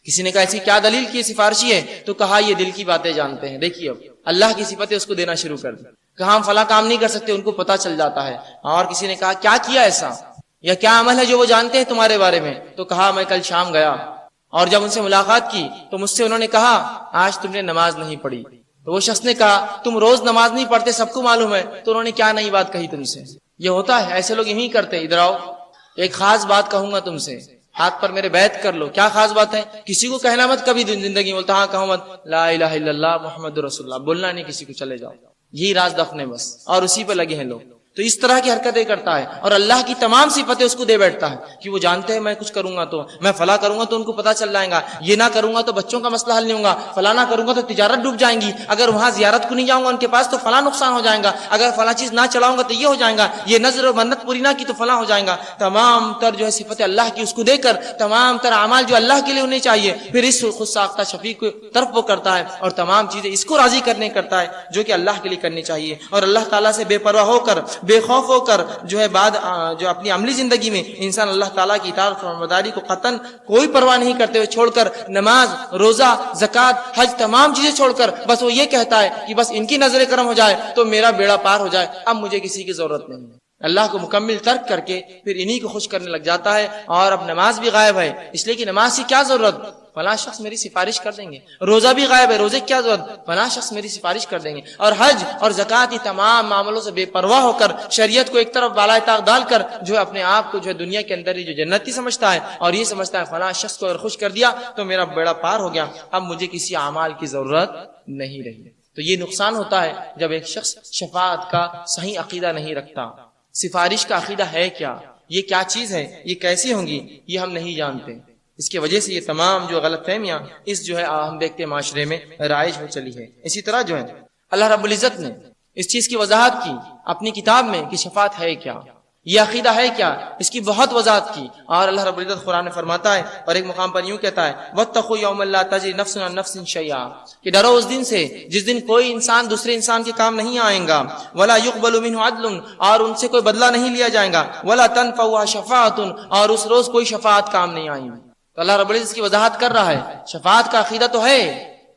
کسی نے کہا ایسی کیا دلیل کی سفارشی ہے؟ تو کہا یہ دل کی باتیں جانتے ہیں. دیکھیے اب اللہ کی صفتیں اس کو دینا شروع کر دی. کہا ہم فلاں کام نہیں کر سکتے، ان کو پتا چل جاتا ہے. اور کسی نے کہا کیا کیا ایسا، یا کیا عمل ہے جو وہ جانتے ہیں تمہارے بارے میں؟ تو کہا میں کل شام گیا اور جب ان سے ملاقات کی تو مجھ سے انہوں نے کہا آج تم نے نماز نہیں پڑھی. تو وہ شخص نے کہا تم روز نماز نہیں پڑھتے، سب کو معلوم ہے. تو انہوں نے کیا نئی بات کہی تم سے؟ یہ ہوتا ہے، ایسے لوگ یہی کرتے. ادھر آؤ، ایک خاص بات کہوں گا تم سے، ہاتھ پر میرے بیعت کر لو. کیا خاص بات ہے؟ کسی کو کہنا مت کبھی زندگی میں. بولتا ہاں کہو مت لا الہ الا اللہ محمد رسول اللہ، بولنا نہیں کسی کو، چلے جاؤ. یہی راز دفن ہے بس، اور اسی پہ لگے ہیں لوگ. تو اس طرح کی حرکتیں کرتا ہے اور اللہ کی تمام صفتیں اس کو دے بیٹھتا ہے کہ وہ جانتے ہیں میں کچھ کروں گا تو میں فلاں کروں گا تو ان کو پتا چل جائے گا، یہ نہ کروں گا تو بچوں کا مسئلہ حل نہیں ہوگا، فلاں نہ کروں گا تو تجارت ڈوب جائیں گی، اگر وہاں زیارت کو نہیں جاؤں گا ان کے پاس تو فلاں نقصان ہو جائے گا، اگر فلاں چیز نہ چلاؤں گا تو یہ ہو جائے گا، یہ نظر و منت پوری نہ کی تو فلاں ہو جائے گا. تمام تر جو ہے صفتیں اللہ کی اس کو دے کر تمام تر اعمال جو اللہ کے لیے ہونے چاہیے پھر اس خود ساختہ شفیق کی طرف وہ کرتا ہے اور تمام چیزیں اس کو راضی کرنے کرتا ہے جو کہ اللہ کے لیے کرنی چاہیے. اور اللہ تعالیٰ سے بے پرواہ ہو کر بے خوف ہو کر جو ہے بعد جو اپنی عملی زندگی میں انسان اللہ تعالیٰ کی اطاعت و فرمانبرداری کو قطعاً کوئی پرواہ نہیں کرتے ہوئے چھوڑ کر نماز، روزہ، زکوٰۃ، حج تمام چیزیں چھوڑ کر بس وہ یہ کہتا ہے کہ بس ان کی نظر کرم ہو جائے تو میرا بیڑا پار ہو جائے، اب مجھے کسی کی ضرورت نہیں ہے. اللہ کو مکمل ترک کر کے پھر انہی کو خوش کرنے لگ جاتا ہے. اور اب نماز بھی غائب ہے، اس لیے کہ نماز کی کیا ضرورت، فلاں شخص میری سفارش کر دیں گے. روزہ بھی غائب ہے، روزے کی کیا ضرورت، فلاں شخص میری سفارش کر دیں گے. اور حج اور زکوٰۃ یہ تمام معاملوں سے بے پرواہ ہو کر شریعت کو ایک طرف بالائے طاق ڈال کر جو ہے اپنے آپ کو جو ہے دنیا کے اندر ہی جو جنتی سمجھتا ہے اور یہ سمجھتا ہے فلاں شخص کو اگر خوش کر دیا تو میرا بیڑا پار ہو گیا، اب مجھے کسی اعمال کی ضرورت نہیں رہی. تو یہ نقصان ہوتا ہے جب ایک شخص شفاعت کا صحیح عقیدہ نہیں رکھتا. سفارش کا عقیدہ ہے کیا، یہ کیا چیز ہے، یہ کیسی ہوں گی، یہ ہم نہیں جانتے. اس کی وجہ سے یہ تمام جو غلط فہمیاں اس جو ہے ہم دیکھتے معاشرے میں رائج ہو چلی ہے. اسی طرح جو ہے اللہ رب العزت نے اس چیز کی وضاحت کی اپنی کتاب میں کہ شفاعت ہے کیا، یہ عقیدہ ہے کیا، اس کی بہت وضاحت کی. اور اللہ رب العزت قرآن میں فرماتا ہے اور ایک مقام پر یوں کہتا ہے واتقوا یوما لا تجزی نفس عن نفس شیئا، کہ ڈرو اس دن سے جس دن کوئی انسان دوسرے انسان کے کام نہیں آئے گا، ولا يقبل منه عدل، اور ان سے کوئی بدلہ نہیں لیا جائے گا، ولا تنفعها شفاعت، اور اس روز کوئی شفاعت کام نہیں آئے گی. تو اللہ رب العزت کی وضاحت کر رہا ہے شفاعت کا عقیدہ تو ہے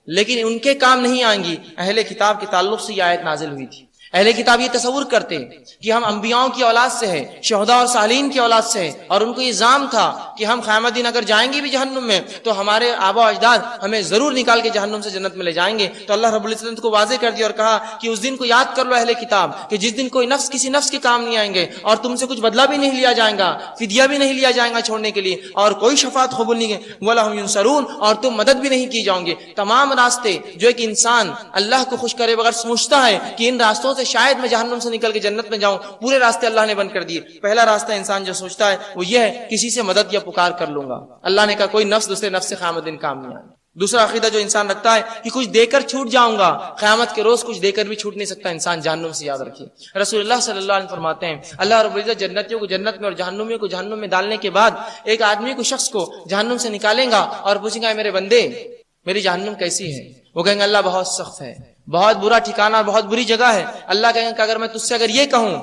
لیکن ان کے کام نہیں آئیں گی. اہل کتاب کے تعلق سے یہ آیت نازل ہوئی تھی. اہل کتاب یہ تصور کرتے کہ ہم انبیاؤں کی اولاد سے ہیں، شہداء اور صالحین کی اولاد سے ہیں، اور ان کو یہ ظام تھا کہ ہم قیامت دن اگر جائیں گے بھی جہنم میں تو ہمارے آبا و اجداد ہمیں ضرور نکال کے جہنم سے جنت میں لے جائیں گے. تو اللہ رب العزت کو واضح کر دیا اور کہا کہ اس دن کو یاد کر لو اہل کتاب کہ جس دن کوئی نفس کسی نفس کے کام نہیں آئیں گے اور تم سے کچھ بدلہ بھی نہیں لیا جائے گا، فدیہ بھی نہیں لیا جائے گا چھوڑنے کے لیے، اور کوئی شفاعت قبول نہیں ہے، ولا هم ينصرون، اور تم مدد بھی نہیں کی جاؤ گے. تمام راستے جو ایک انسان اللہ کو خوش کرے بغیر سوچتا ہے کہ ان راستوں سے شاید میں جہنم سے نکل کے جنت میں جاؤں، پورے راستے اللہ نے بند کر دیے. پہلا راستہ انسان جو سوچتا ہے وہ یہ ہے کسی سے مدد یا پکار کر لوں گا. اللہ نے کہا کوئی نفس دوسرے نفس سے قیامت دن کام نہیں آئے. دوسرا عقیدہ جو انسان رکھتا ہے کہ کچھ دے کر چھوٹ جاؤں گا، قیامت کے روز کچھ دے کر بھی چھوٹ نہیں سکتا انسان، جہنم سے یاد رکھیے. رسول اللہ صلی اللہ علیہ وسلم فرماتے ہیں اللہ رب العزت جنتیوں کو جنت میں اور جہنمیوں کو جہنم میں ڈالنے کے بعد ایک آدمی کو شخص کو جہنم سے نکالیں گا اور پوچھیں گا میرے بندے میری جہنم کیسی ہے؟ وہ کہیں گے اللہ بہت سخت ہے، بہت برا ٹھکانہ، بہت بری جگہ ہے. اللہ کہیں گے کہ اگر میں تجھ سے اگر یہ کہوں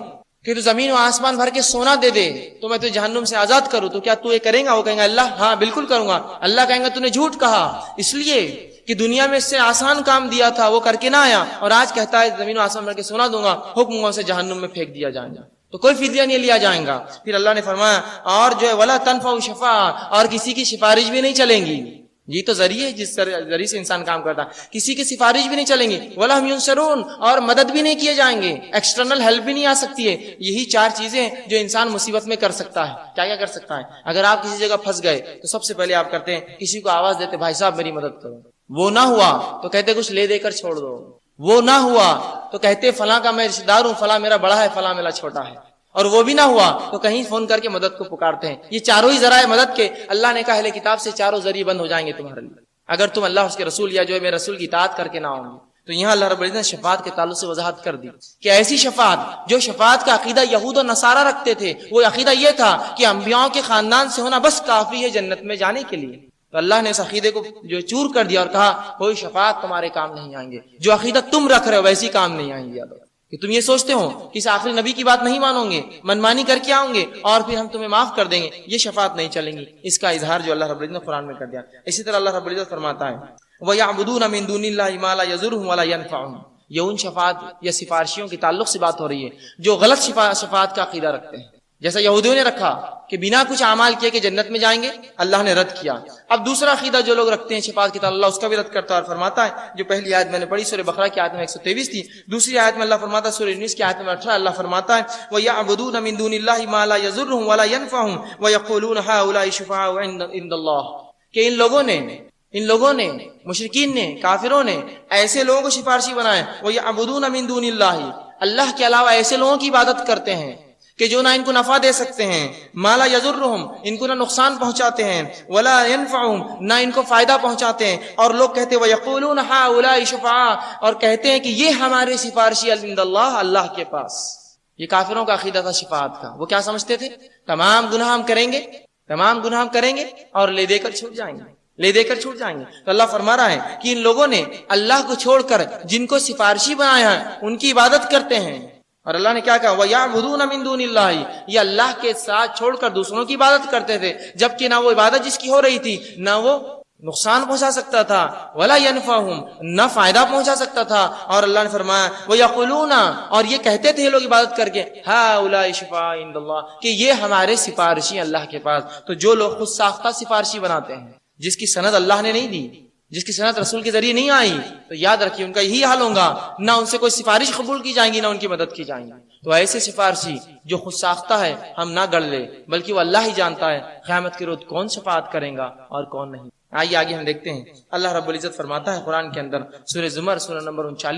کہ تو زمین و آسمان بھر کے سونا دے دے تو میں تجھے جہنم سے آزاد کروں تو کیا تو یہ کریں گا؟ وہ کہیں گا اللہ ہاں بالکل کروں گا. اللہ کہیں گا تو نے جھوٹ کہا، اس لیے کہ دنیا میں اس سے آسان کام دیا تھا وہ کر کے نہ آیا، اور آج کہتا ہے زمین و آسمان بھر کے سونا دوں گا، حکم سے جہنم میں پھینک دیا جائے گا تو کوئی فدیہ نہیں لیا جائے گا. پھر اللہ نے فرمایا اور جو ہے ولا تنفع شفاعت، اور کسی کی سفارش بھی نہیں چلیں گی. یہ تو ذریعہ ہے جس ذریعے سے انسان کام کرتا ہے، کسی کی سفارش بھی نہیں چلیں گی. ولا هم ينصرون، اور مدد بھی نہیں کیے جائیں گے، ایکسٹرنل ہیلپ بھی نہیں آ سکتی ہے. یہی چار چیزیں جو انسان مصیبت میں کر سکتا ہے. کیا کیا کر سکتا ہے؟ اگر آپ کسی جگہ پھنس گئے تو سب سے پہلے آپ کرتے ہیں کسی کو آواز دیتے بھائی صاحب میری مدد کرو. وہ نہ ہوا تو کہتے کچھ لے دے کر چھوڑ دو. وہ نہ ہوا تو کہتے فلاں کا میں رشتہ دار ہوں، فلاں میرا بڑا ہے، فلاں میرا چھوٹا ہے. اور وہ بھی نہ ہوا تو کہیں فون کر کے مدد کو پکارتے ہیں. یہ چاروں ہی ذرائع مدد کے اللہ نے کہا اہل کتاب سے چاروں ذریعے بند ہو جائیں گے تمہارے لیے اگر تم اللہ اس کے رسول یا جو ہے میرے رسول کی اطاعت کر کے نہ آؤ گے. تو یہاں اللہ رب العزت نے شفاعت کے تعلق سے وضاحت کر دی کہ ایسی شفاعت جو شفاعت کا عقیدہ یہود و نصارہ رکھتے تھے، وہ عقیدہ یہ تھا کہ انبیاء کے خاندان سے ہونا بس کافی ہے جنت میں جانے کے لیے، تو اللہ نے اس عقیدے کو جو چور کر دیا اور کہا کوئی شفاعت تمہارے کام نہیں آئیں گے، جو عقیدہ تم رکھ رہے ہو ویسی کام نہیں آئیں گے، کہ تم یہ سوچتے ہو کہ اس آخری نبی کی بات نہیں مانو گے، منمانی کر کے آؤں گے اور پھر ہم تمہیں معاف کر دیں گے، یہ شفاعت نہیں چلیں گی۔ اس کا اظہار جو اللہ رب العزت نے قرآن میں کر دیا۔ اسی طرح اللہ رب العزت فرماتا ہے وَيَعْبُدُونَ مِن دُونِ اللَّهِ مَا لَا يَضُرُّهُمْ وَلَا يَنفَعُهُم، یہ ان شفاعت یا سفارشیوں کے تعلق سے بات ہو رہی ہے جو غلط شفاعت کا عقیدہ رکھتے ہیں، جیسا یہودیوں نے رکھا کہ بنا کچھ اعمال کیے کہ جنت میں جائیں گے، اللہ نے رد کیا۔ اب دوسرا عقیدہ جو لوگ رکھتے ہیں شفاعت کی تعلق، اللہ اس کا بھی رد کرتا ہے اور فرماتا ہے، جو پہلی آیت میں نے پڑھی سورہ بقرہ کی آیت میں 123 تھی، دوسری آیت میں اللہ فرماتا ہے سورہ 19 کی آیت میں 18 اللہ فرماتا ہے وَيَعْبُدُونَ مِن دُونِ اللَّهِ مَا لَا يَضُرُّهُمْ وَلَا يَنفَعُهُمْ وَيَقُولُونَ هَؤُلَاءِ شُفَعَاؤُنَا عِندَ اللَّهِ، کہ ان لوگوں نے مشرکین نے کافروں نے ایسے لوگوں کو سفارشی بنایا، وَيَعْبُدُونَ مِن دُونِ اللَّهِ، اللہ کے علاوہ ایسے لوگوں کی عبادت کرتے ہیں کہ جو نہ ان کو نفع دے سکتے ہیں، ما لا یضرہم، ان کو نہ نقصان پہنچاتے ہیں، ولا ینفعہم، نہ ان کو فائدہ پہنچاتے ہیں، اور لوگ کہتے ہیں وَيَقُولُونَ هَؤُلَاءِ شُفَعَاء، اور کہتے ہیں کہ یہ ہمارے سفارشی عند اللہ، اللہ کے پاس۔ یہ کافروں کا عقیدہ تھا شفاعت کا۔ وہ کیا سمجھتے تھے؟ تمام گناہ ہم کریں گے اور لے دے کر چھوٹ جائیں گے۔ تو اللہ فرما رہا ہے کہ ان لوگوں نے اللہ کو چھوڑ کر جن کو سفارشی بنایا ہے ان کی عبادت کرتے ہیں، اور اللہ نے کیا کہا وَيَعْبُدُونَ مِن دُونِ اللَّهِ، یہ اللہ کے ساتھ چھوڑ کر دوسروں کی عبادت کرتے تھے، جبکہ نہ وہ عبادت جس کی ہو رہی تھی نہ وہ نقصان پہنچا سکتا تھا، ولا ينفعهم، نہ فائدہ پہنچا سکتا تھا، اور اللہ نے فرمایا وَيَقُولُونَ، اور یہ کہتے تھے لوگ عبادت کر کے هَؤُلَاءِ شُفَعَاءُ عِندَ اللَّهِ، کہ یہ ہمارے سفارشی اللہ کے پاس۔ تو جو لوگ خود ساختہ سفارشی بناتے ہیں جس کی سند اللہ نے نہیں دی، جس کی سند رسول کے ذریعے نہیں آئی، تو یاد رکھیے ان کا یہی حال ہوگا، نہ ان سے کوئی سفارش قبول کی جائیں گی نہ ان کی مدد کی جائیں گی۔ تو ایسے سفارشی جو خود ساختہ ہے ہم نہ گڑ لے، بلکہ وہ اللہ ہی جانتا ہے قیامت کے روز کون شفاعت کرے گا اور کون نہیں۔ آئیے آگے ہم دیکھتے ہیں، اللہ رب العزت فرماتا ہے قرآن کے اندر سورہ زمر سورہ نمبر 39